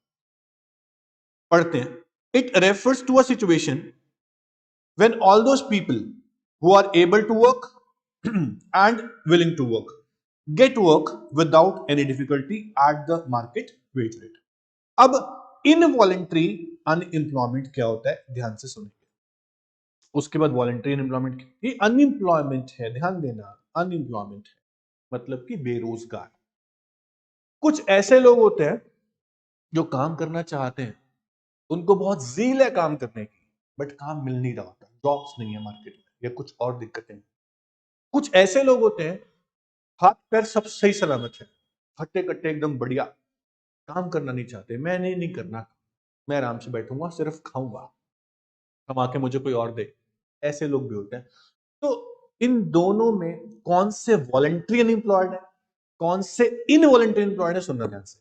पढ़ते हैं। It refers to a situation when all those people who are able to work and willing to work get work without any difficulty at the market wage rate। अब इनवॉलेंट्री अनएम्प्लॉयमेंट क्या होता है, ध्यान से सुनिए। उसके बाद वॉलेंट्री अनएम्प्लॉयमेंट, ये अनएम्प्लॉयमेंट है, ध्यान देना, अनएम्प्लॉयमेंट है मतलब कि बेरोजगार। कुछ ऐसे लोग होते हैं जो काम करना चाहते हैं, उनको बहुत ज़ील है काम करने की, बट काम मिल नहीं रहा होता, जॉब्स नहीं है मार्केट में, या कुछ और दिक्कतें। कुछ ऐसे लोग होते हैं हाथ पैर सब सही सलामत है, हट्टे कट्टे एकदम बढ़िया, काम करना नहीं चाहते, मैंने नहीं करना, मैं आराम से बैठूंगा, सिर्फ खाऊंगा, कमा के मुझे कोई और दे, ऐसे लोग भी होते हैं। तो इन दोनों में कौन से वॉलंटरी अनएम्प्लॉयड है, कौन से इनवॉलंटरी एम्प्लॉयड है, सुनना ध्यान से।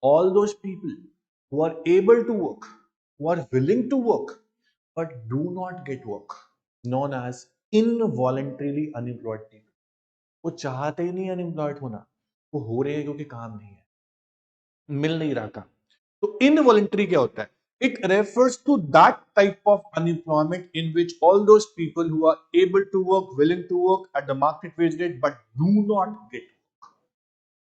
All those people who are able to work, who are willing to work but do not get work, known as involuntarily unemployed people. वो चाहते ही नहीं अनएम्प्लॉयड होना, वो हो रहे हैं क्योंकि काम नहीं है, मिल नहीं रहा काम। तो इनवॉलंटरी क्या होता है? It refers to that type of unemployment in which all those people who are able to work, willing to work at the market wage rate but do not get.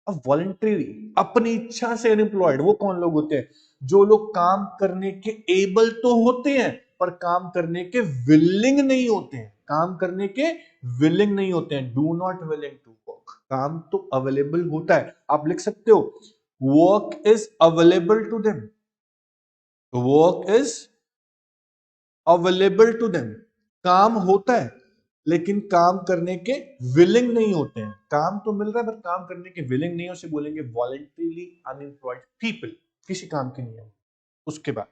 अब वॉलंटरी, अपनी इच्छा से unemployed, वो कौन लोग होते हैं? जो लोग काम करने के एबल तो होते हैं पर काम करने के विलिंग नहीं होते हैं, काम करने के विलिंग नहीं होते हैं, do not willing to work. काम तो अवेलेबल होता है, आप लिख सकते हो work is available to them, work is available to them, काम होता है लेकिन काम करने के विलिंग नहीं होते हैं। काम तो मिल रहा है पर काम करने के विलिंग नहीं है, उसे बोलेंगे वॉलंटरीली अनएम्प्लॉयड पीपल, किसी काम की नहीं है। उसके बाद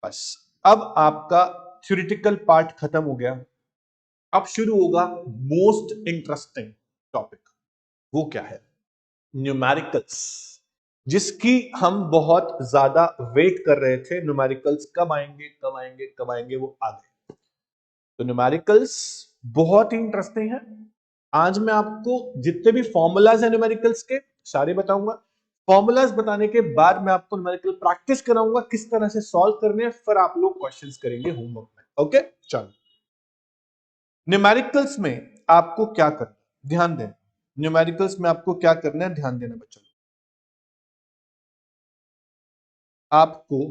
बस अब आपका थ्योरेटिकल पार्ट खत्म हो गया, अब शुरू होगा मोस्ट इंटरेस्टिंग टॉपिक। वो क्या है? न्यूमेरिकल्स, जिसकी हम बहुत ज्यादा वेट कर रहे थे। न्यूमेरिकल्स कब आएंगे, कब आएंगे, कब आएंगे, वो आ गए। तो न्यूमेरिकल्स बहुत ही इंटरेस्टिंग है, आज मैं आपको जितने भी फॉर्मूलाज हैं न्यूमेरिकल्स के सारे बताऊंगा। फॉर्मूलाज बताने के बाद मैं आपको न्यूमेरिकल प्रैक्टिस कराऊंगा किस तरह से सॉल्व करने हैं, फिर आप लोग क्वेश्चंस करेंगे होमवर्क में। ओके, चलो न्यूमेरिकल्स में आपको क्या करना है ध्यान देना। न्यूमेरिकल्स में आपको क्या करना है ध्यान देना बच्चों। आपको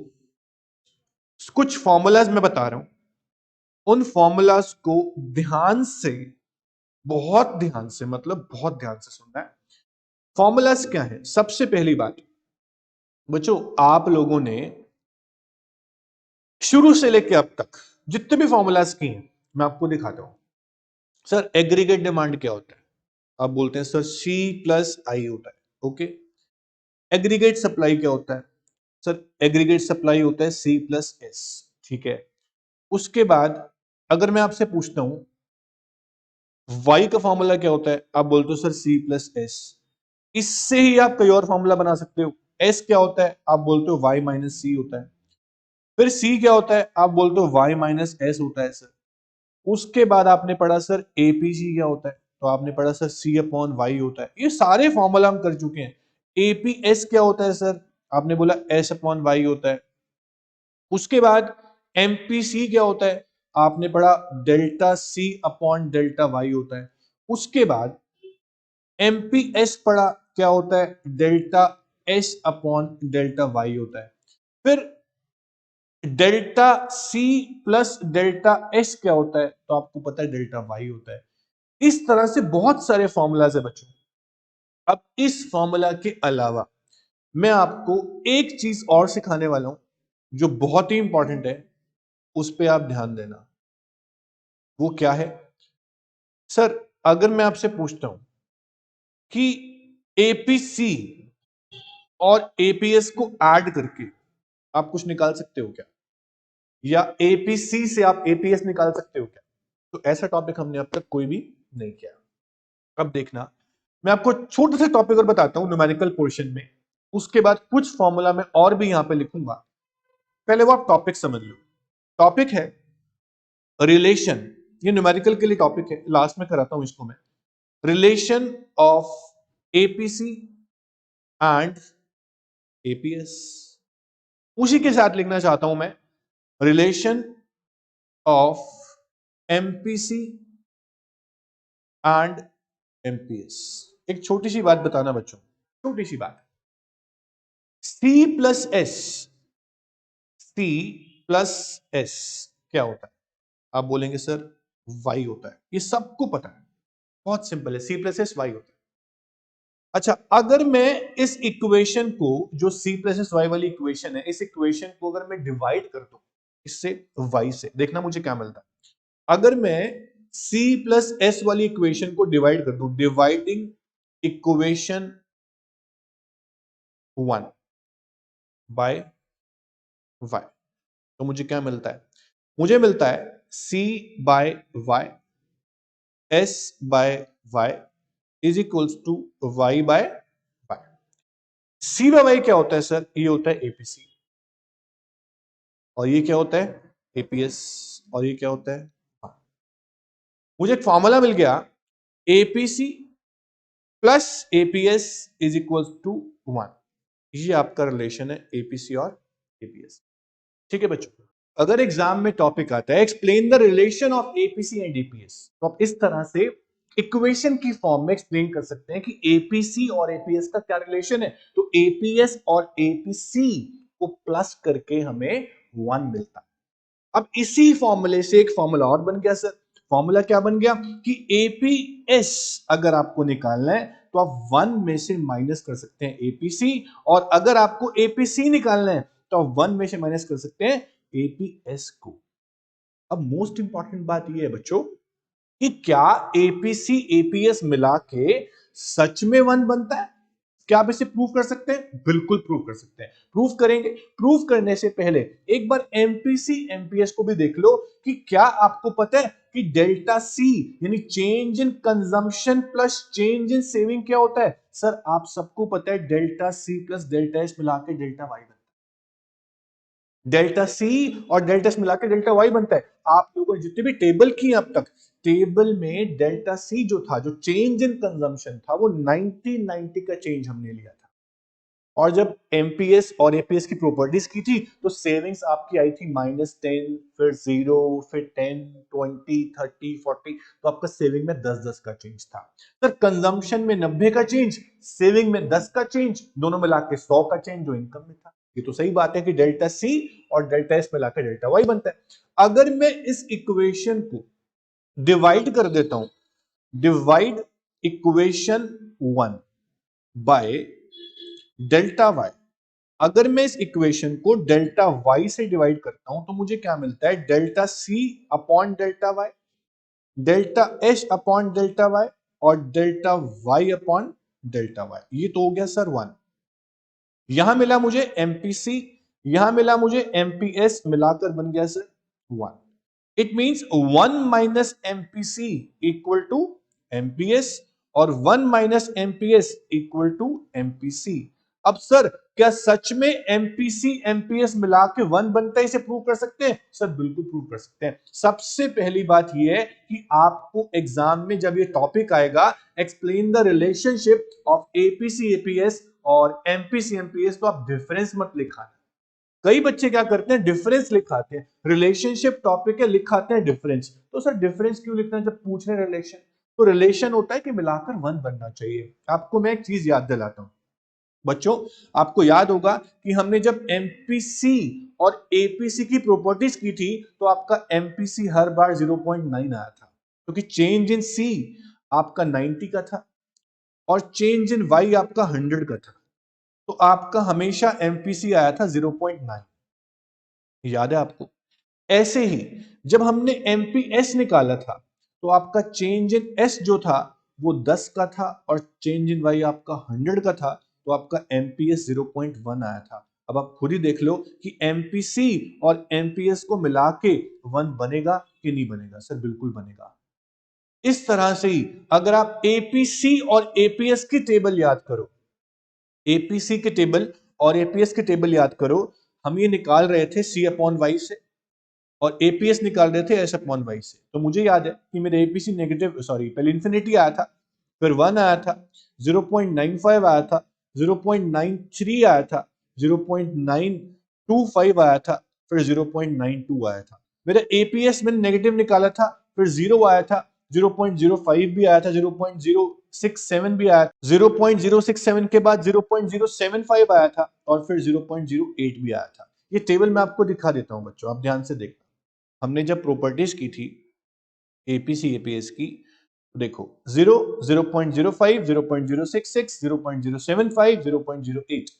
कुछ फॉर्मूलाज मैं बता रहा हूं, उन फॉर्मूलाज को ध्यान से, बहुत ध्यान से, मतलब बहुत ध्यान से सुनना है। फॉर्मूलाज क्या है? सबसे पहली बात बच्चों, आप लोगों ने शुरू से लेकर अब तक जितने भी फॉर्मूलाज की हैं मैं आपको दिखाता हूं। सर एग्रीगेट डिमांड क्या होता है? आप बोलते हैं सर सी प्लस आई होता है। ओके, एग्रीगेट सप्लाई क्या होता है? सर एग्रीगेट सप्लाई होता है सी प्लस एस। ठीक है, उसके बाद अगर मैं आपसे पूछता हूं वाई का फॉर्मूला क्या होता है, आप बोलते हो सर सी प्लस एस। इससे ही आप कोई और फॉर्मूला बना सकते हो। एस क्या होता है? आप बोलते हो वाई माइनस सी होता है। फिर सी क्या होता है? आप बोलते हो वाई माइनस एस होता है सर। उसके बाद आपने पढ़ा सर एपीसी क्या होता है, तो आपने पढ़ा सर सी अपॉन वाई होता है। ये सारे फॉर्मूला हम कर चुके हैं। एपीएस क्या होता है सर? आपने बोला एस अपॉन वाई होता है। उसके बाद एमपीसी क्या होता है? आपने पढ़ा delta C upon delta Y होता है। उसके बाद एमपीएस पढ़ा क्या होता है? Delta S upon delta Y होता है। फिर delta C plus delta S क्या होता है? तो आपको पता है डेल्टा वाई होता है। इस तरह से बहुत सारे फॉर्मूलाज है बच्चों। अब इस फॉर्मूला के अलावा मैं आपको एक चीज और सिखाने वाला हूं जो बहुत ही इंपॉर्टेंट है, उस पर आप ध्यान देना। वो क्या है? सर अगर मैं आपसे पूछता हूं कि एपीसी और एपीएस को ऐड करके आप कुछ निकाल सकते हो क्या, या एपीसी से आप एपीएस निकाल सकते हो क्या? तो ऐसा टॉपिक हमने अब तक कोई भी नहीं किया। अब देखना, मैं आपको छोटे से टॉपिक और बताता हूं न्यूमेरिकल पोर्शन में, उसके बाद कुछ फॉर्मूला में और भी यहां पे लिखूंगा। पहले वो आप टॉपिक समझ लो। टॉपिक है रिलेशन, ये न्यूमेरिकल के लिए टॉपिक है, लास्ट में कराता हूं इसको मैं। Relation of APC and APS, उसी के साथ लिखना चाहता हूं मैं relation of MPC and MPS. एक छोटी सी बात बताना बच्चों, छोटी सी बात। C plus S, C plus S क्या होता है? आप बोलेंगे सर वाई होता है। ये सबको पता है, बहुत सिंपल है, सी प्लस एस वाई होता है। अच्छा, अगर मैं इस इक्वेशन को, जो सी प्लस एस वाई वाली इक्वेशन है, इस इक्वेशन को अगर मैं डिवाइड कर दूं इससे वाई से, देखना मुझे क्या मिलता है। अगर मैं सी प्लस एस वाली इक्वेशन को डिवाइड कर दूं, डिवाइडिंग इक्वेशन 1 बाय वाई, तो मुझे क्या मिलता है? मुझे मिलता है C by Y, S by Y is equals to Y by Y. C by Y क्या होता है सर? ये होता है एपीसी, और ये क्या होता है? एपीएस, और ये क्या होता है? मुझे एक फॉर्मूला मिल गया, APC plus APS is equals to 1। ये आपका रिलेशन है एपीसी और एपीएस। ठीक है बच्चों, अगर एग्जाम में टॉपिक आता है explain the relation of APC and APS, तो आप इस तरह से इक्वेशन की फॉर्म में एक्सप्लेन कर सकते हैं कि एपीसी और एपीएस का क्या रिलेशन है। तो एपीएस और एपीसी को प्लस करके हमें 1 मिलता है। अब इसी फॉर्मूले से एक फॉर्मूला और बन गया सर। फॉर्मूला क्या बन गया कि एपीएस अगर आपको निकालना है तो आप 1 में से माइनस कर सकते हैं एपीसी, और अगर आपको एपीसी निकालना है तो आप 1 में से माइनस कर सकते हैं एपीएस को। अब मोस्ट इंपॉर्टेंट बात यह है बच्चों कि क्या एपीसी एपीएस मिला के सच में 1 बनता है? क्या आप इसे प्रूव कर सकते हैं? बिल्कुल प्रूव कर सकते हैं। प्रूव करेंगे। प्रूव करने से पहले एक बार एमपीसी एमपीएस को भी देख लो कि क्या आपको पता है कि डेल्टा सी यानी change in consumption plus change in saving क्या होता है? सर आप सबको पता है delta C plus delta S मिला के डेल्टा वाई बनता है। डेल्टा सी और डेल्टा एस मिला के डेल्टा वाई बनता है। आप लोगों ने जितने भी टेबल किए अब तक, टेबल में डेल्टा सी जो था, जो चेंज इन कंजम्पशन था, वो 1990 का चेंज हमने लिया था। और जब एमपीएस और एपीएस की प्रॉपर्टीज की थी तो सेविंग्स आपकी आई थी -10, फिर 0, फिर 10, 20, 30, 40, तो आपका सेविंग में 10-10 का चेंज था। सर कंजम्पशन में 90 का चेंज, सेविंग में 10 का चेंज, दोनों मिला के 100 का चेंज जो इनकम में था। ये तो सही बात है कि डेल्टा सी और डेल्टा एस मिलाकर डेल्टा वाई बनता है। अगर मैं इस इक्वेशन को डिवाइड कर देता हूं, divide equation 1 by delta Y, अगर मैं इस इक्वेशन को डेल्टा वाई से डिवाइड करता हूं तो मुझे क्या मिलता है, delta C upon delta Y, delta H upon delta Y और delta Y upon delta Y. ये तो हो गया सर 1। यहां मिला मुझे एमपीसी, यहां मिला मुझे एमपीएस, मिलाकर बन गया sir 1। It means 1 minus MPC equal to MPS और 1 minus MPS equal to MPC. अब सर क्या सच में एमपीसी एमपीएस मिला के 1 बनता है, इसे प्रूव कर सकते हैं? सर बिल्कुल प्रूव कर सकते हैं। सबसे पहली बात यह है कि आपको एग्जाम में जब ये टॉपिक आएगा, explain the relationship of APC APS और एमपीसी एमपीएस, तो आप डिफरेंस मत लिखाना। कई बच्चे क्या करते हैं, डिफरेंस लिखाते हैं, रिलेशनशिप टॉपिक है लिखाते हैं डिफरेंस। तो सर डिफरेंस क्यों लिखना है जब पूछ रहे रिलेशन? तो रिलेशन होता है कि मिलाकर 1 बनना चाहिए। आपको मैं एक चीज याद दिलाता हूं बच्चों, आपको याद होगा कि हमने जब एमपीसी और एपीसी की प्रॉपर्टीज की थी तो आपका एमपीसी हर बार 0.9 आया था, क्योंकि चेंज इन सी आपका 90 का था और चेंज इन वाई आपका 100 का था, तो आपका हमेशा एमपीसी आया था 0.9। याद है आपको? ऐसे ही जब हमने एमपीएस निकाला था तो आपका चेंज इन एस जो था वो 10 का था और चेंज इन वाई आपका 100 का था, तो आपका एमपीएस 0.1 आया था। अब आप खुद ही देख लो कि एमपीसी और एमपीएस को मिला के 1 बनेगा कि नहीं बनेगा? सर बिल्कुल बनेगा। इस तरह से ही अगर आप एपीसी और एपीएस की टेबल याद करो, एपीसी के टेबल और एपीएस के टेबल याद करो, हम ये निकाल रहे थे सी अपॉन वाई से और एपीएस निकाल रहे थे एस अपॉन वाई से। तो मुझे याद है कि मेरे एपीसी नेगेटिव, सॉरी पहले इंफिनिटी आया था, फिर 1 आया था, 0.95 आया था, 0.93 आया था, 0.925 आया था, फिर 0.92 आया था। मेरा एपीएस मैंने नेगेटिव निकाला था, फिर 0 आया था, 0.05 भी आया था, 0.067 भी आया था, 0.067 के बाद 0.075 आया था और फिर 0.08 भी आया था। ये टेबल मैं आपको दिखा देता हूं बच्चों, आप ध्यान से देखना। हमने जब प्रॉपर्टीज की थी एपीसी एपीएस की, देखो 0, 0.05, 0.066, 0.075, 0.08।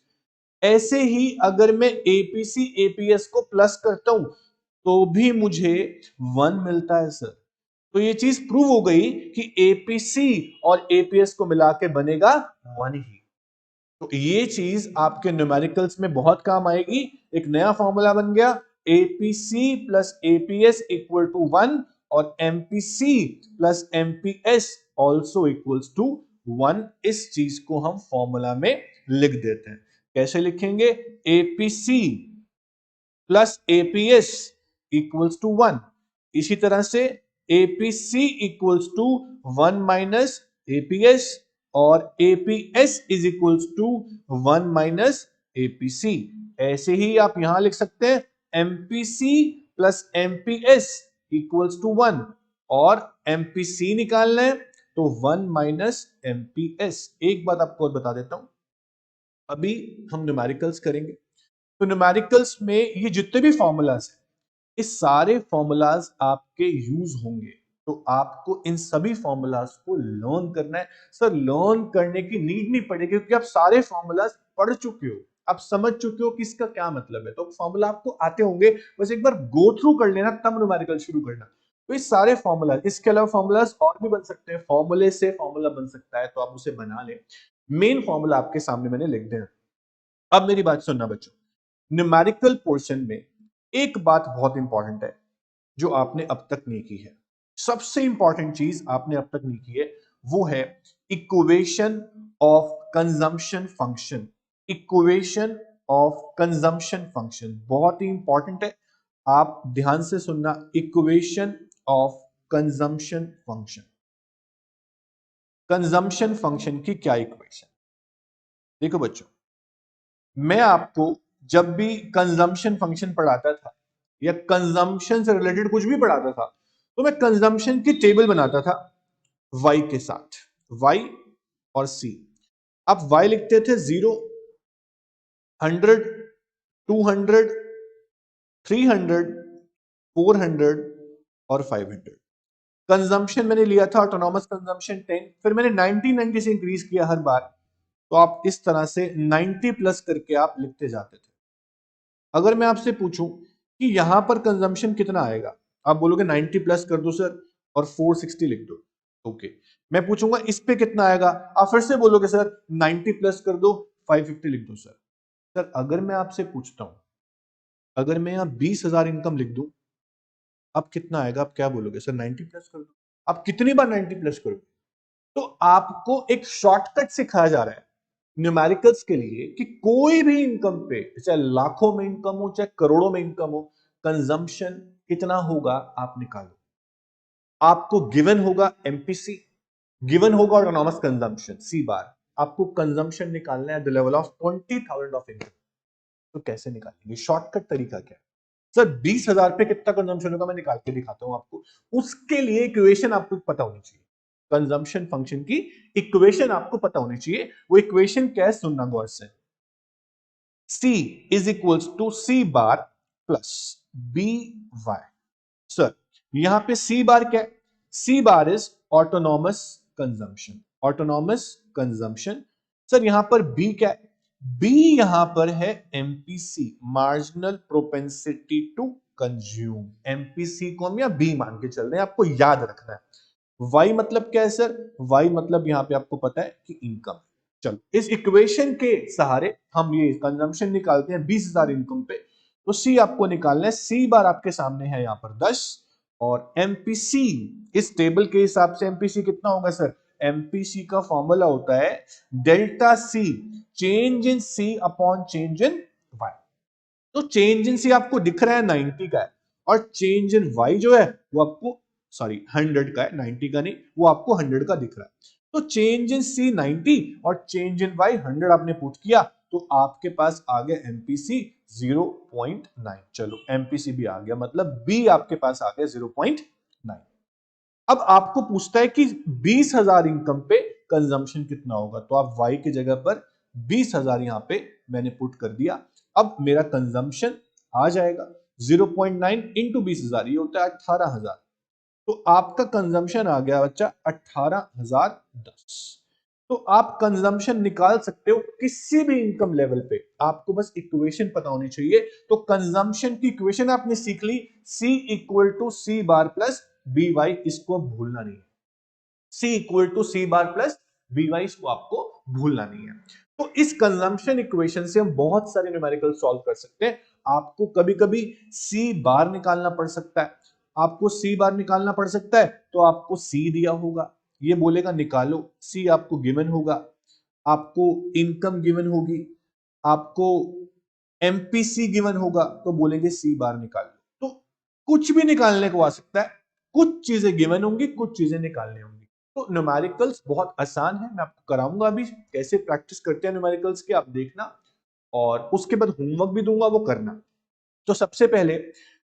ऐसे ही अगर मैं एपीसी एपीएस को प्लस करता हूं तो भी मुझे 1 मिलता है सर। तो ये चीज प्रूव हो गई कि एपीसी और एपीएस को मिला के बनेगा 1 ही। तो ये चीज आपके न्यूमेरिकल्स में बहुत काम आएगी। एक नया फॉर्मूला बन गया, APC plus APS equal to 1 और MPC plus MPS also equals to 1। इस चीज को हम फॉर्मूला में लिख देते हैं। कैसे लिखेंगे? APC plus APS equals to 1। इसी तरह से APC equals to 1 minus APS और APS is equals to 1 minus APC. ऐसे ही आप यहां लिख सकते हैं MPC plus MPS equals to 1 और एमपीसी निकालना है तो 1 माइनस एमपीएस। एक बात आपको और बता देता हूं, अभी हम न्यूमेरिकल्स करेंगे तो न्यूमेरिकल्स में ये जितने भी फॉर्मूलाज हैं, इस सारे फॉर्मूलाज आपके यूज होंगे। तो आपको इन सभी फॉर्मूलाज को लर्न करना है। सर लर्न करने की नीड नहीं पड़ेगी क्योंकि आप सारे फॉर्मूलाज पढ़ चुके हो, आप समझ चुके हो कि इसका क्या मतलब है, तो फॉर्मूला आपको आते होंगे, बस एक बार गो थ्रू कर लेना तब न्यूमेरिकल शुरू करना। तो इस सारे फॉर्मूला, इसके अलावा फॉर्मूलाज और भी बन सकते हैं, फॉर्मूले से फॉर्मूला बन सकता है तो आप उसे बना लें। मेन फॉर्मूला आपके सामने मैंने लिख दिया। अब मेरी बात सुनना बच्चों, न्यूमेरिकल पोर्शन में एक बात बहुत इंपॉर्टेंट है जो आपने अब तक नहीं की है। सबसे इंपॉर्टेंट चीज आपने अब तक नहीं की है वो है equation of consumption function. Equation of consumption function बहुत ही इंपॉर्टेंट है, आप ध्यान से सुनना। Equation of consumption function. Consumption function की क्या इक्वेशन? देखो बच्चों, मैं आपको जब भी कंजम्पशन फंक्शन पढ़ाता था या कंजम्पशन से रिलेटेड कुछ भी पढ़ाता था तो मैं कंजम्पशन की टेबल बनाता था y के साथ, y और c। आप y लिखते थे 0, 100, 200, 300, 400 और 500। कंजम्पशन मैंने लिया था ऑटोनॉमस कंजम्पशन 10, फिर मैंने 1990 से इंक्रीज किया हर बार। तो आप इस तरह से 90 प्लस करके आप लिखते जाते थे। अगर मैं आपसे पूछूं कि यहां पर कंजम्पशन कितना आएगा, आप बोलोगे 90 प्लस कर दो सर और 460 लिख दो। ओके, मैं पूछूंगा इस पे कितना आएगा, आप फिर से बोलोगे सर 90 प्लस कर दो 550 लिख दो। सर सर अगर मैं आपसे पूछता हूं, अगर मैं यहां 20,000 इनकम लिख दूं, अब कितना आएगा? आप क्या बोलोगे? सर 90 प्लस कर दो। आप कितनी बार 90 प्लस करोगे? तो आपको एक शॉर्टकट सिखाया जा रहा है न्यूमेरिकल्स के लिए कि कोई भी इनकम पे, चाहे लाखों में इनकम हो चाहे करोड़ों में इनकम हो, कंजम्पशन कितना होगा आप निकालो। आपको गिवन होगा एमपीसी, गिवन होगा ऑटोनॉमस कंजम्पशन सी बार। आपको कंजम्पशन निकालना है at the level of 20,000 of income. तो कैसे निकालेंगे? शॉर्टकट तरीका क्या है? सर 20,000 पे कितना कंजम्पशन होगा मैं निकाल के दिखाता हूं आपको। उसके लिए इक्वेशन आपको पता होनी चाहिए, कंजम्पशन फंक्शन की इक्वेशन आपको पता होनी चाहिए। वो इक्वेशन क्या है सुनना गौर से। C is equals to C bar plus B Y. Sir यहां पे C बार क्या है? C bar is autonomous consumption, autonomous consumption. Sir यहां पर B क्या है? B यहां पर है MPC, marginal propensity to consume. MPC को हम या B मान के चल रहे हैं, आपको याद रखना है। Y मतलब क्या है सर? Y मतलब यहां पे आपको पता है कि इनकम। चलो इस इक्वेशन के सहारे हम ये कंजम्पशन निकालते हैं 20,000 इनकम पे। तो C आपको निकालना है, C बार आपके सामने है यहां पर 10 और MPC इस टेबल के हिसाब से MPC कितना होगा सर? MPC का फॉर्मूला होता है delta C, change in C upon change in Y। तो चेंज इन सी आपको दिख रहा है 90 का है और चेंज इन वाई जो है वो आपको, सॉरी 100 का है, 90 का नहीं, वो आपको 100 का दिख रहा है। तो चेंज इन सी 90 और चेंज इन वाई 100 आपने पुट किया तो आपके पास आ गया एमपीसी 0.9। चलो एमपीसी भी आ गया, मतलब बी आपके पास आ गया 0.9। अब आपको पूछता है कि 20,000 इनकम पे कंजम्पशन कितना होगा, तो आप y की जगह पर 20,000 यहां पे मैंने पुट कर दिया। अब मेरा कंजम्पशन आ जाएगा 0.9 इंटू 20,000, ये होता है 18,000। तो आपका कंजम्पशन आ गया बच्चा 18,010। तो आप कंजम्पशन निकाल सकते हो किसी भी इनकम लेवल पे, आपको बस इक्वेशन पता होनी चाहिए। तो कंजम्पशन की इक्वेशन आपने सीख ली, C equal to C bar plus B Y, इसको भूलना नहीं है। C equal to C bar plus B Y, इसको आपको भूलना नहीं है। तो इस कंजम्पशन इक्वेशन से हम बहुत सारे न्यूमेरिकल सॉल्व कर सकते हैं। आपको कभी कभी C बार निकालना पड़ सकता है, आपको C बार निकालना पड़ सकता है, तो आपको C दिया होगा, ये बोलेगा निकालो, C आपको गिवन होगा, आपको इनकम गिवन होगी, आपको एमपीसी गिवन होगा, तो बोलेंगे C बार निकाल लो। तो कुछ भी निकालने को आ सकता है, कुछ चीजें गिवन होंगी, कुछ चीजें निकालनी होंगी। तो न्यूमेरिकल्स बहुत आसान है, मैं आपको कराऊंगा अभी कैसे प्रैक्टिस करते हैं न्यूमेरिकल्स के, आप देखना और उसके बाद होमवर्क भी दूंगा, वो करना। तो सबसे पहले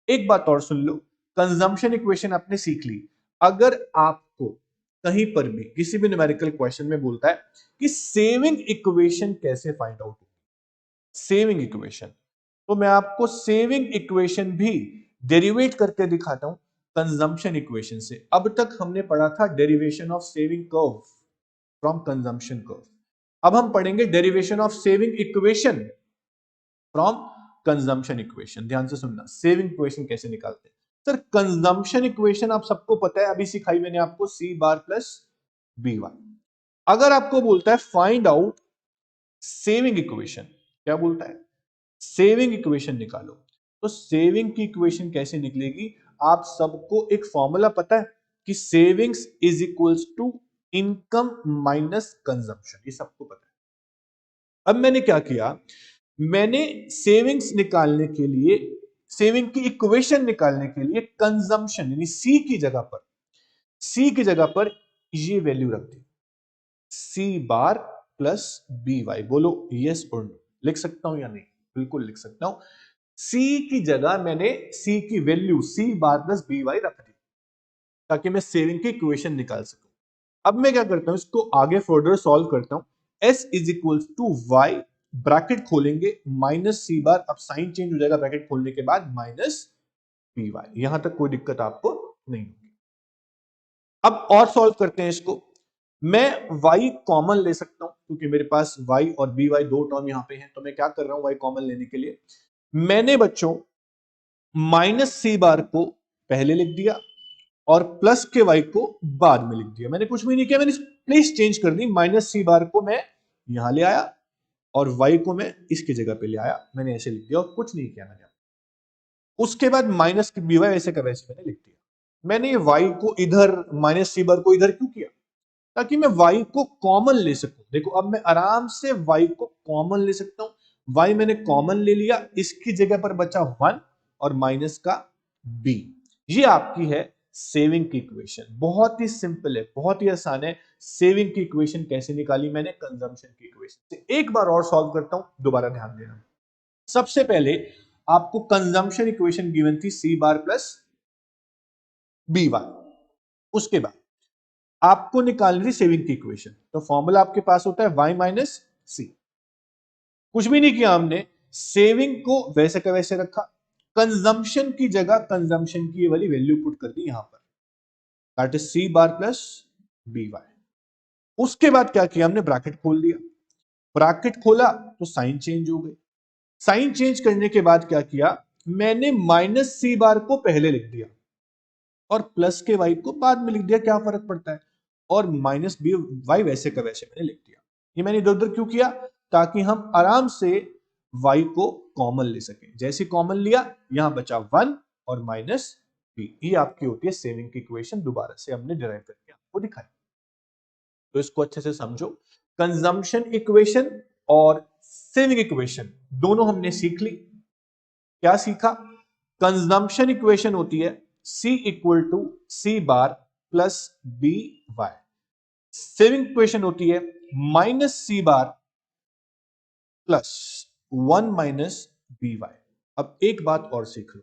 एक बात और सुन लो, कंजम्पशन इक्वेशन आपने सीख ली। अगर आपको कहीं पर भी किसी भी न्यूमेरिकल क्वेश्चन में बोलता है कि सेविंग इक्वेशन कैसे फाइंड आउट, सेविंग इक्वेशन, तो मैं आपको सेविंग इक्वेशन भी डेरिवेट करके दिखाता हूं कंजम्पशन इक्वेशन से। अब तक हमने पढ़ा था derivation of saving curve from consumption curve, अब हम पढ़ेंगे derivation of saving equation from consumption equation. ध्यान से सुनना, सेविंग इक्वेशन कैसे निकालते हैं। सर कंजम्पशन इक्वेशन आप सबको पता है, अभी सिखाई मैंने आपको, C bar plus B Y. अगर आपको बोलता है फाइंड आउट सेविंग इक्वेशन, क्या बोलता है? सेविंग इक्वेशन निकालो। तो सेविंग की इक्वेशन कैसे निकलेगी? आप सबको एक फॉर्मूला पता है कि savings is equals to income minus consumption, ये सबको पता है। अब मैंने क्या किया, मैंने सेविंग्स निकालने के लिए, सेविंग की इक्वेशन निकालने के लिए कंजम्पशन यानी सी की जगह पर सी की जगह पर ये वैल्यू रख दी, सी बार प्लस बी वाई। बोलो यस और नो, लिख सकता हूं या नहीं? बिल्कुल लिख सकता हूं। सी की जगह मैंने सी की value C bar plus B Y रख दी ताकि मैं सेविंग की इक्वेशन निकाल सकूं। अब मैं क्या करता हूं, इसको आगे फर्दर सॉल्व करता हूं। s is equal to Y, bracket खोलेंगे, माइनस सी बार, अब साइन चेंज हो जाएगा ब्रैकेट खोलने के बाद, माइनस बी वाई। यहां तक कोई दिक्कत आपको नहीं होगी। अब और सॉल्व करते हैं इसको। मैं y कॉमन ले सकता हूं क्योंकि मेरे पास y और by दो टर्म यहां पे हैं, तो मैं क्या कर रहा हूं y कॉमन लेने के लिए, मैंने बच्चों माइनस सी बार को पहले लिख दिया और प्लस के y को बाद में लिख दिया। मैंने कुछ भी नहीं किया, मैंने प्लेस चेंज कर दी। माइनस सी बार को मैं यहां ले आया और y को मैं इसकी जगह पे ले आया, मैंने ऐसे लिख दिया और कुछ नहीं किया मैंने। उसके बाद माइनस की by वैसे का वैसे मैंने लिख दिया। मैंने ये y को इधर, माइनस सी बार को इधर क्यों किया? ताकि मैं y को कॉमन ले सकूं। देखो अब मैं आराम से y को कॉमन ले सकता हूं। y मैंने कॉमन ले लिया, इसकी जगह पर बचा 1 और माइनस का b। ये आपकी है सेविंग की इक्वेशन। बहुत ही सिंपल है, बहुत ही आसान है। सेविंग की इक्वेशन कैसे निकाली मैंने? कंजम्पशन की इक्वेशन से। एक बार और सॉल्व करता हूं, दोबारा ध्यान देना। सबसे पहले आपको कंजम्पशन इक्वेशन गिवन थी सी बार प्लस बी बार। उसके बाद आपको निकालनी थी सेविंग की इक्वेशन, तो फॉर्मूला आपके पास होता है y माइनस सी। कुछ भी नहीं किया हमने, सेविंग को वैसे का वैसे रखा, कंजम्पशन की जगह कंजम्पशन की ये वाली वैल्यू पुट कर दी यहां पर, that is C bar plus B Y. उसके बाद क्या किया हमने? ब्रैकेट खोल दिया। ब्रैकेट खोला तो साइन चेंज हो गई। साइन चेंज करने के बाद क्या किया? मैंने माइनस सी बार को पहले लिख दिया और प्लस के वाई को बाद में लिख दिया, क्या फर्क पड़ता है? और माइनस बी वाई वैसे का वैसे मैंने लिख दिया। ये मैंने इधर उधर क्यों किया? ताकि हम आराम से वाई को कॉमन ले सकें। जैसे कॉमन लिया, यहां बचा 1 और माइनस बी। ये आपकी होती है सेविंग की इक्वेशन। दोबारा से हमने डिराइव करके आपको दिखाई, तो इसको अच्छे से समझो। कंजम्पशन इक्वेशन और सेविंग इक्वेशन दोनों हमने सीख ली। क्या सीखा? कंजम्पशन इक्वेशन होती है C equal to C bar plus B Y. Saving equation होती है minus C bar plus 1 minus B Y. अब एक बात और सीख लो,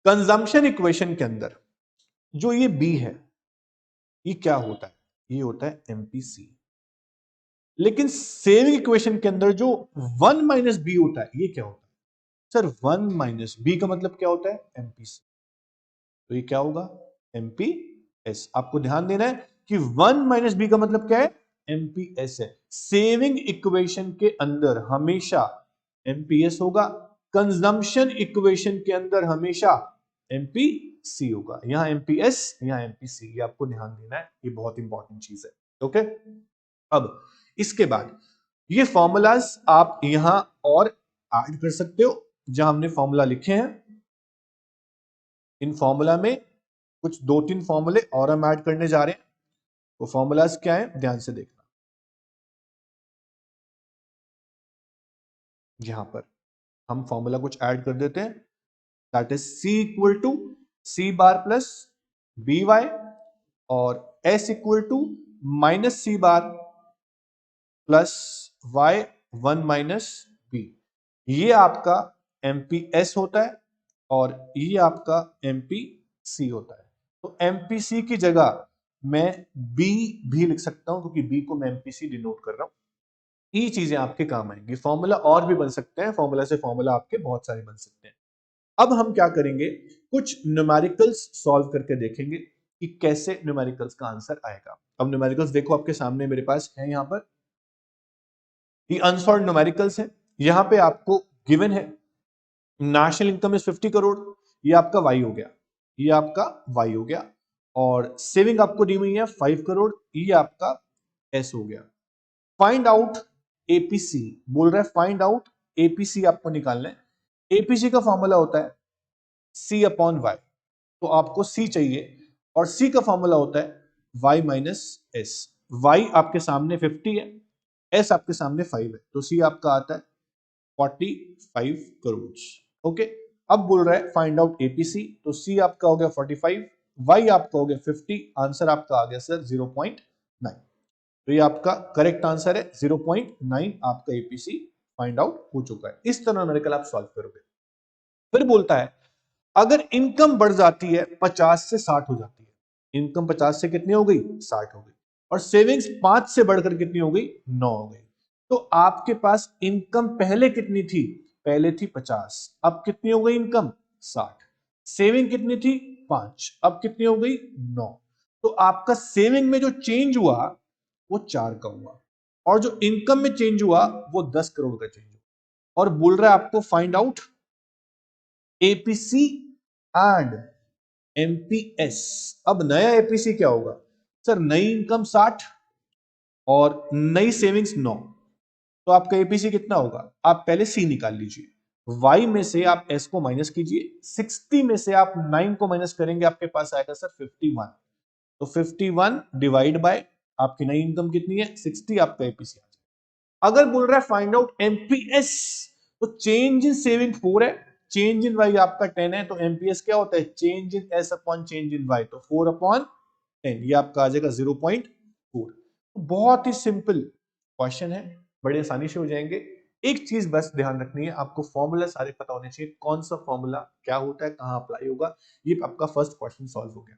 कंजम्पशन इक्वेशन के अंदर जो ये B है, ये क्या होता है? ये होता है एमपीसी। लेकिन सेविंग इक्वेशन के अंदर जो 1 माइनस बी होता है, ये क्या होता है? सर 1 माइनस बी का मतलब क्या होता है? एमपीसी। तो ये क्या होगा? एमपीएस। आपको ध्यान देना है कि 1 माइनस बी का मतलब क्या है? एमपीएस है। सेविंग इक्वेशन के अंदर हमेशा एमपीएस होगा, कंजम्पशन इक्वेशन के अंदर हमेशा एमपीसी होगा। यहां एमपीएस, यहां एमपीसी, ये आपको ध्यान देना है, ये बहुत इंपॉर्टेंट चीज है। ओके, अब इसके बाद ये फॉर्मूलाज आप यहां और ऐड कर सकते हो जहां हमने फॉर्मूला लिखे हैं। इन फॉर्मूला में कुछ 2-3 फॉर्मूले और हम ऐड करने जा रहे हैं। वो फॉर्मूलाज क्या है, ध्यान से देखना। यहां पर हम फॉर्मूला कुछ ऐड कर देते हैं, that is C equal to C bar plus B Y और S equal to minus C bar plus Y 1 minus B. ये आपका एमपीएस होता है और ये आपका एमपीसी होता है। तो एमपीसी की जगह मैं बी भी लिख सकता हूं क्योंकि बी को मैं एमपीसी डिनोट कर रहा हूं। ये चीजें आपके काम आएंगी। फॉर्मूला और भी बन सकते हैं, फॉर्मूला से फॉर्मूला आपके बहुत सारे बन सकते हैं। अब हम क्या करेंगे, कुछ न्यूमेरिकल्स सॉल्व करके देखेंगे कि कैसे न्यूमेरिकल्स का आंसर आएगा। अब न्यूमेरिकल्स देखो आपके सामने मेरे पास है, यहां पर ये अनसॉल्व्ड न्यूमेरिकल्स है। यहां पे आपको गिवन है नेशनल इनकम इज 50 करोड़, ये आपका वाई हो गया, ये आपका वाई हो गया। और सेविंग आपको दी हुई है 5 करोड़, ये आपका एस हो गया। फाइंड आउट एपीसी बोल रहा है, फाइंड आउट एपीसी आपको निकालना है। एपीसी का फॉर्मूला होता है सी अपॉन वाई, तो आपको सी चाहिए और सी का फॉर्मूला होता है वाई माइनस एस। वाई आपके सामने 50 है, एस आपके सामने 5 है, तो सी आपका आता है 45 करोड़। ओके, अब बोल रहा है फाइंड आउट एपीसी, तो सी आपका हो गया 45, वाई आपका हो गया 50, आंसर आपका आ गया सर 0.9। तो ये आपका करेक्ट आंसर है 0.9 आपका एपीसी फाइंड आउट हो चुका है। इस तरह न्यूमेरिकल आप सॉल्व करोगे। फिर बोलता है अगर इनकम बढ़ जाती है 50 से 60 हो जाती है, इनकम 50 से कितनी हो गई 60 हो गई, और सेविंग्स 5 से बढ़कर कितनी हो गई 9 हो गई, तो आपके पास इनकम पहले कितनी थी, पहले थी 50, अब कितनी हो गई इनकम 60, सेविंग कितनी थी 5, अब कितनी हो गई 9, तो आपका सेविंग में जो चेंज हुआ वो 4 का हुआ, और जो इनकम में चेंज हुआ वो 10 करोड़ का चेंज हुआ, और बोल रहा है आपको find out APC and MPS. अब नया एपीसी क्या होगा सर, नई इनकम 60 और नई सेविंग्स 9, तो आपका एपीसी कितना होगा, आप पहले सी निकाल लीजिए, y में से आप s को माइनस कीजिए, 60 में से आप 9 को माइनस करेंगे, आपके पास आएगा सर 51, तो 51 डिवाइड बाय आपकी नई इनकम कितनी है 60, आपका एपीसी आ जाएगा। अगर बोल रहा है फाइंड आउट एमपीएस, तो चेंज इन सेविंग 4 है, चेंज इन वाई आपका 10 है, तो एमपीएस क्या होता है change in S upon change in Y, तो 4 अपॉन 10, ये आपका आ जाएगा 0.4। बहुत ही सिंपल क्वेश्चन है, बड़े आसानी से हो जाएंगे। एक चीज बस ध्यान रखनी है, आपको फॉर्मूला सारे पता होने चाहिए, कौन सा फॉर्मूला क्या होता है कहां अप्लाई होगा। ये आपका फर्स्ट क्वेश्चन सॉल्व हो गया।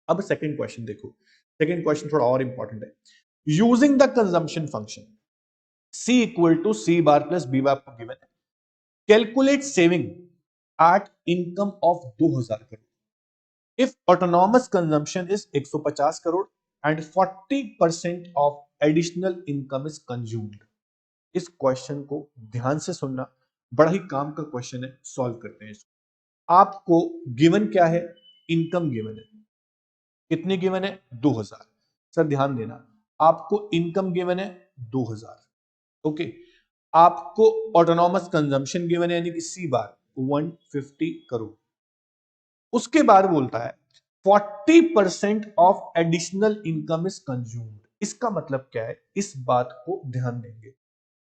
अब सेकंड क्वेश्चन देखो, सेकंड क्वेश्चन थोड़ा और इंपॉर्टेंट है। Using the consumption function C equal to C bar plus B bar आपको गिवन है, calculate saving at income of 2000 crore if autonomous consumption is 150 crore and 40% of additional income is consumed। इस question को ध्यान से सुनना, बड़ा ही काम का क्वेश्चन है, सॉल्व करते हैं इसको। आपको गिवन क्या है, इनकम गिवन है, कितनी गिवन है 2000, सर ध्यान देना, आपको इनकम गिवन है 2000, ओके, आपको ऑटोनॉमस कंजम्पशन गिवन है यानी कि सी बार 150 करोड़, उसके बाद बोलता है 40% of additional income is consumed. इसका मतलब क्या है, इस बात को ध्यान देंगे,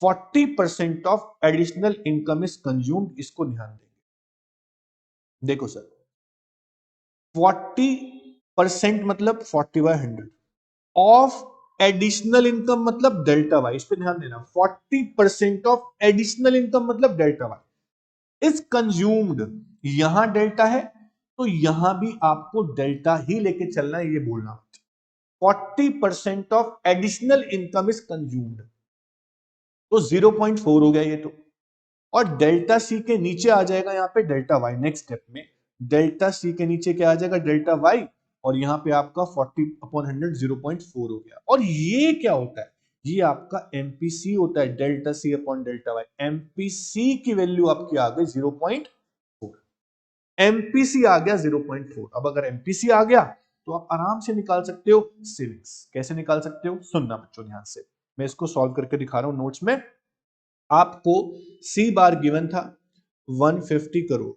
40% of additional income is consumed, इसको ध्यान देंगे। देखो सर 40% मतलब 40/100 ऑफ एडिशनल इनकम मतलब डेल्टा वाई, इस पे ध्यान देना, 40% ऑफ एडिशनल इनकम मतलब डेल्टा वाई इज कंज्यूम्ड, यहां डेल्टा है तो यहां भी आपको डेल्टा ही लेके चलना है, ये बोलना 40% of additional income is consumed, तो 0.4 हो गया ये तो, और डेल्टा सी के नीचे आ जाएगा यहाँ पे डेल्टा वाई, नेक्स्ट स्टेप में डेल्टा सी के नीचे क्या आ जाएगा डेल्टा वाई, और यहाँ पे आपका 40/100 0.4 हो गया, और ये क्या होता है, ये आपका एमपीसी होता है, delta C upon delta Y, MPC की वैल्यू आपकी आ गई 0.4, एमपीसी आ गया 0.4। अब अगर एमपीसी आ गया तो आप आराम से निकाल सकते हो सेविंग्स, कैसे निकाल सकते हो सुनना बच्चों ध्यान से, मैं इसको सॉल्व करके दिखा रहा हूं नोट्स में। आपको सी बार गिवन था 150 करोड़,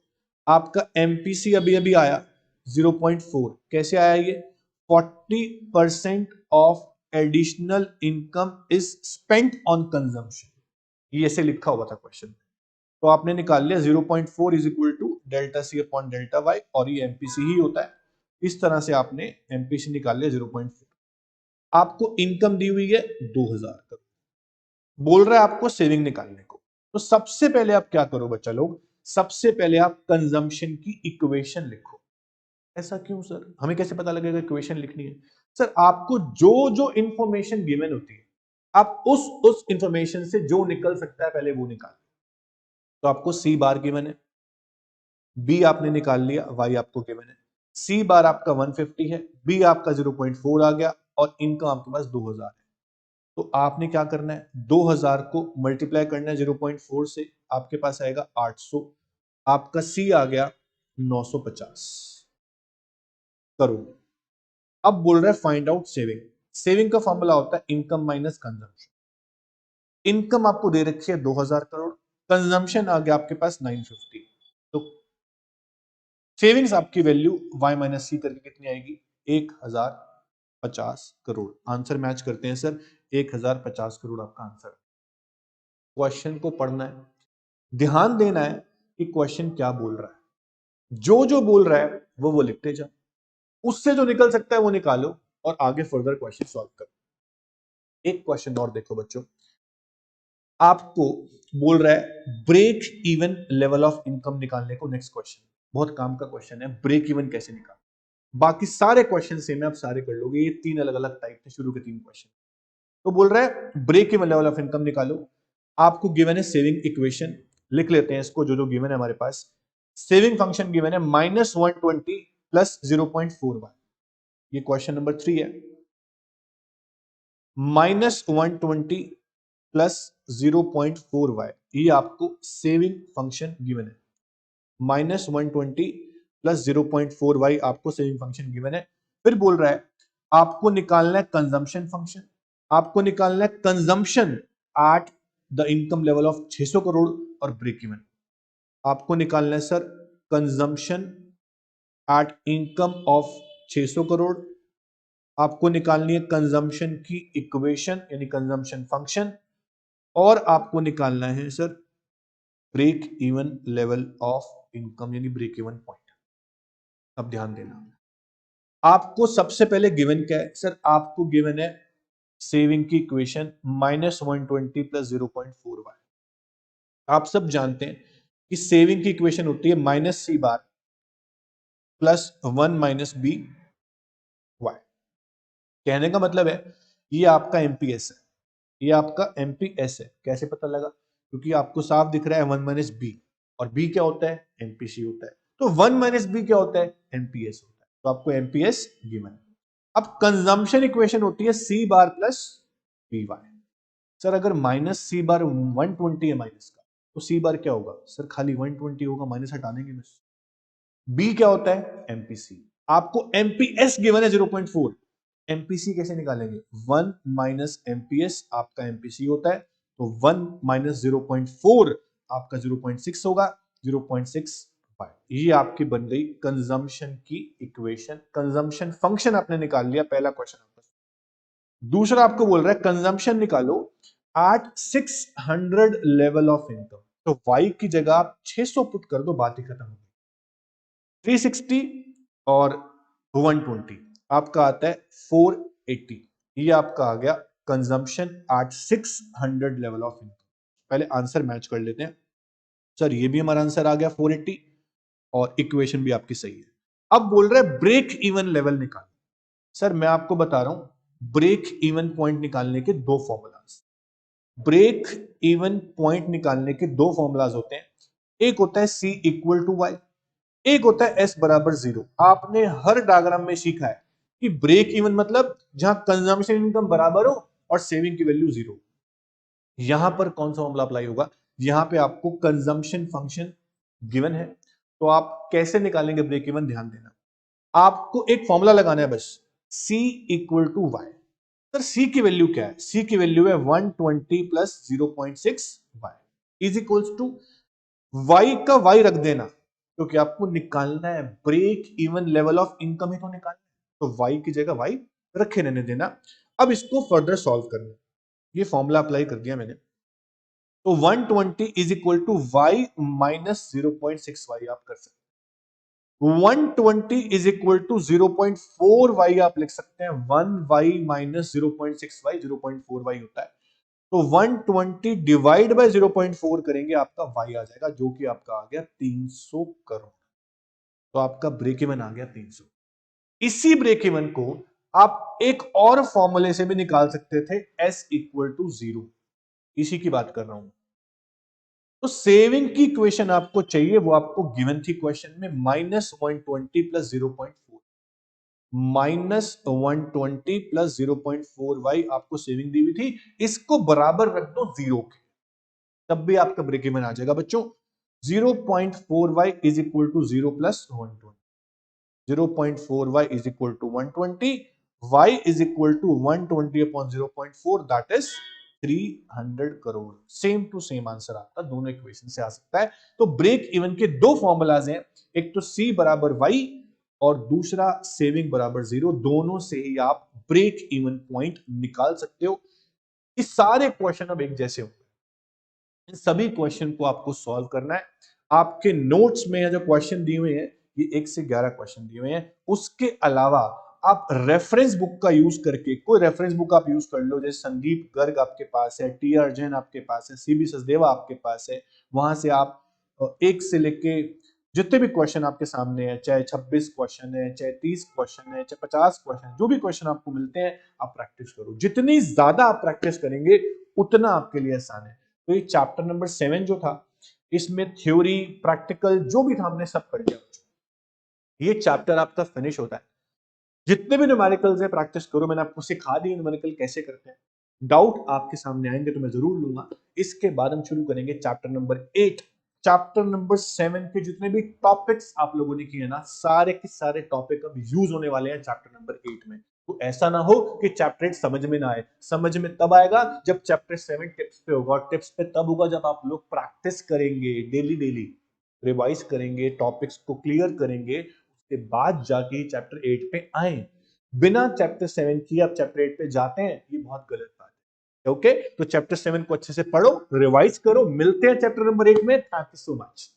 आपका एमपीसी अभी अभी आया 0.4, कैसे आया ये, 40% of additional income is spent on consumption, ये ऐसे लिखा हुआ था क्वेश्चन, तो आपने निकाल लिया 0.4 is equal to delta C upon delta Y, और ये एमपीसी ही होता है, इस तरह से आपने एमपीसी निकाल लिया 0.4। आपको इनकम दी हुई है 2000 करोड़, बोल रहा है आपको सेविंग निकालने को, तो सबसे पहले आप क्या करो बच्चा लोग, सबसे पहले आप कंजम्पशन की इक्वेशन लिखो। ऐसा क्यों सर, हमें कैसे पता लगेगा इक्वेशन लिखनी है, सर आपको जो जो इंफॉर्मेशन गिवन होती है आप उस इंफॉर्मेशन से जो निकल सकता है पहले वो निकाल, तो आपको सी बार गिवन है, बी आपने निकाल लिया, वाई आपको गिवन है, सी बार आपका 150 है, बी आपका 0.4 आ गया, और इनकम आपके पास 2000 है, तो आपने क्या करना है 2000 को मल्टीप्लाई करना है 0.4 से, आपके पास आएगा 800, आपका सी आ गया 950 करोड़। अब बोल रहा है फाइंड आउट सेविंग, सेविंग का फॉर्मूला होता है इनकम माइनस कंजम्पशन, इनकम आपको दे रखी है 2000 करोड़, कंजम्पशन आ गया आपके पास 950, तो सेविंग्स आपकी वैल्यू y माइनस सी करके कितनी आएगी 1050 करोड़, आंसर मैच करते हैं सर, 1050 करोड़ आपका आंसर। क्वेश्चन को पढ़ना है, ध्यान देना है कि क्वेश्चन क्या बोल रहा है, जो जो बोल रहा है वो लिखते जाओ, उससे जो निकल सकता है वो निकालो और आगे फर्दर क्वेश्चन सॉल्व करो। एक क्वेश्चन और देखो बच्चों, आपको बोल रहा है break even level of income निकालने को। नेक्स्ट क्वेश्चन बहुत काम का क्वेश्चन है, ब्रेक इवन कैसे निकाल। बाकी सारे क्वेश्चन सेम है, आप सारे कर लोगे। ये तीन अलग अलग टाइप थे शुरू के तीन क्वेश्चन। तो बोल रहा है break even level of income निकालो। आपको गिवन है सेविंग इक्वेशन, लिख लेते हैं इसको जो जो गिवन है हमारे पास। सेविंग फंक्शन गिवन है -120 प्लस 0.41। ये क्वेश्चन नंबर 3 है। -120 प्लस 0.4y, ये आपको सेविंग फंक्शन गिवन है। -120 प्लस 0.4y आपको सेविंग फंक्शन गिवन है। फिर बोल रहा है आपको निकालना है कंजम्पशन फंक्शन। आपको निकालना है consumption at the income level of 600 crore और ब्रेक इवन। आपको निकालना है sir consumption at income of 600 crore. आपको निकालनी है कंजम्पशन की इक्वेशन यानी कंजम्पशन फंक्शन, और आपको निकालना है sir break even level of income यानी ब्रेक इवन पॉइंट। अब ध्यान देना, आपको सबसे पहले गिवन क्या है सर? आपको गिवन है सेविंग की इक्वेशन -120 प्लस 0.4y। आप सब जानते हैं कि सेविंग की इक्वेशन होती है -c bar plus 1 minus B Y. कहने का मतलब है ये आपका एमपीएस है, ये आपका एमपीएस है। कैसे पता लगा? क्योंकि आपको साफ दिख रहा है 1 माइनस बी, और बी क्या होता है? एमपीसी होता है। तो 1 माइनस बी क्या होता है? एमपीएस होता है। तो आपको एमपीएस गिवन है। अब कंजम्पशन इक्वेशन होती है सी bar plus B Y. Sir अगर माइनस सी बार 120 है माइनस का, तो सी बार क्या होगा? सर खाली 120 होगा, माइनस हटा देंगे बस। बी क्या होता है? एमपीसी। आपको एमपीएस गिवन है 0.4। एमपीसी कैसे निकालेंगे? 1 माइनस एमपीएस आपका एमपीसी होता है, तो 1 माइनस 0.4 आपका 0.6 होगा। 0.6 ये आपकी बन गई कंजम्पशन की इक्वेशन। कंजम्पशन फंक्शन आपने निकाल लिया, पहला क्वेश्चन आपका। दूसरा आपको बोल रहा है कंजम्पशन निकालो एट 600 लेवल ऑफ इनकम। तो y की जगह आप 600 पुट कर दो, बात ही खत्म हो गई। 360 और 120 आपका आता है 480। ये आपका आ गया consumption at 600 level of income. पहले आंसर मैच कर लेते हैं। सर ये भी हमारा आंसर आ गया 480, और इक्वेशन भी आपकी सही है। अब बोल रहे हैं ब्रेक इवन लेवल निकाल। सर मैं आपको बता रहा हूं ब्रेक इवन पॉइंट निकालने के दो फॉर्मूलाज। ब्रेक इवन पॉइंट निकालने के दो फॉर्मूलाज होते हैं। एक होता है C इक्वल टू वाई, एक होता है S बराबर 0। आपने हर डायग्राम में सीखा है कि ब्रेक इवन मतलब जहां कंजम्पशन इनकम बराबर हो और सेविंग की वैल्यू 0। यहां पर कौन सा फॉर्मूला अप्लाई होगा? यहां पे आपको कंजम्पशन फंक्शन गिवन है, तो आप कैसे निकालेंगे ब्रेक इवन? ध्यान देना, आपको एक फॉर्मूला लगाना है बस, C equal to Y. Sir C की वैल्यू क्या है? C की वैल्यू है 120 plus 0.6 Y is equals to Y का वाई रख देना, क्योंकि आपको निकालना है break even level of income ही तो निकालना है। तो वाई की जगह वाई रखे रहने देना। अब इसको फर्दर सॉल्व करना, ये फॉर्मूला अप्लाई कर दिया मैंने। तो 120 is equal to Y minus 0.6 Y आप कर सकते हैं। 120 इज इक्वल टू 0.4 वाई आप लिख सकते हैं। 1 वाई माइनस 0.6 वाई 0.4 वाई होता है। तो 120 डिवाइड बाय 0.4 करेंगे, आपका वाई आ जाएगा, जो कि आपका आ गया 300 करोड़। तो आपका ब्रेक इवन आ गया 300। इसी ब्रेक इवन को आप एक और फॉर्मूले से भी निकाल सकते थे, S इक्वल टू 0। इसी की बात कर रहा हूं। तो सेविंग की इक्वेशन आपको चाहिए, वो आपको गिवन थी क्वेश्चन में, -120 प्लस 0.4। -120 प्लस 0.4 वाई आपको सेविंग दी हुई थी। इसको बराबर रख दो 0 के, तब भी आपका ब्रेक इवन आ जाएगा बच्चों। 0.4y is equal to 0 plus 120। 0.4y is equal to 120, y is equal to 120 upon 0.4, that is 300 crore. Same to same answer आपका दोनों इक्वेशन से आ सकता है। तो ब्रेक इवन के दो फॉर्मूलाज हैं, एक तो C बराबर y और दूसरा सेविंग बराबर 0। दोनों से ही आप ब्रेक इवन पॉइंट निकाल सकते हो। इस सारे क्वेश्चन अब एक जैसे होंगे, इन सभी क्वेश्चन को आपको सॉल्व करना है। आपके नोट्स में जो क्वेश्चन दिए हुए हैं, ये 1 से 11 क्वेश्चन दिए हुए हैं। उसके अलावा आप रेफरेंस बुक का यूज करके, कोई रेफरेंस बुक आप यूज कर लो, जैसे संदीप गर्ग आपके पास है, टी आर जैन आपके पास है, सीबी सचदेवा आपके पास है, वहां से आप 1 से लेके जितने भी क्वेश्चन आपके सामने है, चाहे 26 क्वेश्चन है, चाहे 30 क्वेश्चन है, चाहे 50 क्वेश्चन, जो भी क्वेश्चन आपको मिलते हैं आप प्रैक्टिस करो। जितनी ज्यादा आप प्रैक्टिस करेंगे उतना आपके लिए आसान है। तो ये चैप्टर नंबर 7 जो था, इसमें थ्योरी प्रैक्टिकल जो भी था हमने सब कर लिया। ये चैप्टर आपका फिनिश होता है। जितने भी न्यूमेरिकल्स है प्रैक्टिस करो, मैंने आपको सिखा दी न्यूमेरिकल कैसे करते हैं। डाउट आपके सामने आएंगे तो मैं जरूर लूंगा। इसके बाद हम शुरू करेंगे चैप्टर नंबर 8। चैप्टर नंबर 7 के जितने भी टॉपिक्स आप लोगों ने किए ना, सारे के सारे टॉपिक अब यूज होने वाले हैं चैप्टर नंबर 8 में। तो ऐसा ना हो कि चैप्टर 8 समझ में ना आए। समझ में तब आएगा जब चैप्टर 7 टिप्स पे होगा, और टिप्स पे तब होगा जब आप लोग प्रैक्टिस करेंगे, डेली डेली रिवाइज करेंगे, टॉपिक्स को क्लियर करेंगे, उसके बाद जाके चैप्टर 8 पे आए। बिना चैप्टर 7 की आप चैप्टर 8 पे जाते हैं, ये बहुत गलत बात है। ओके, तो चैप्टर 7 को अच्छे से पढ़ो, रिवाइज करो। मिलते हैं चैप्टर नंबर 8 में। Thank you so much.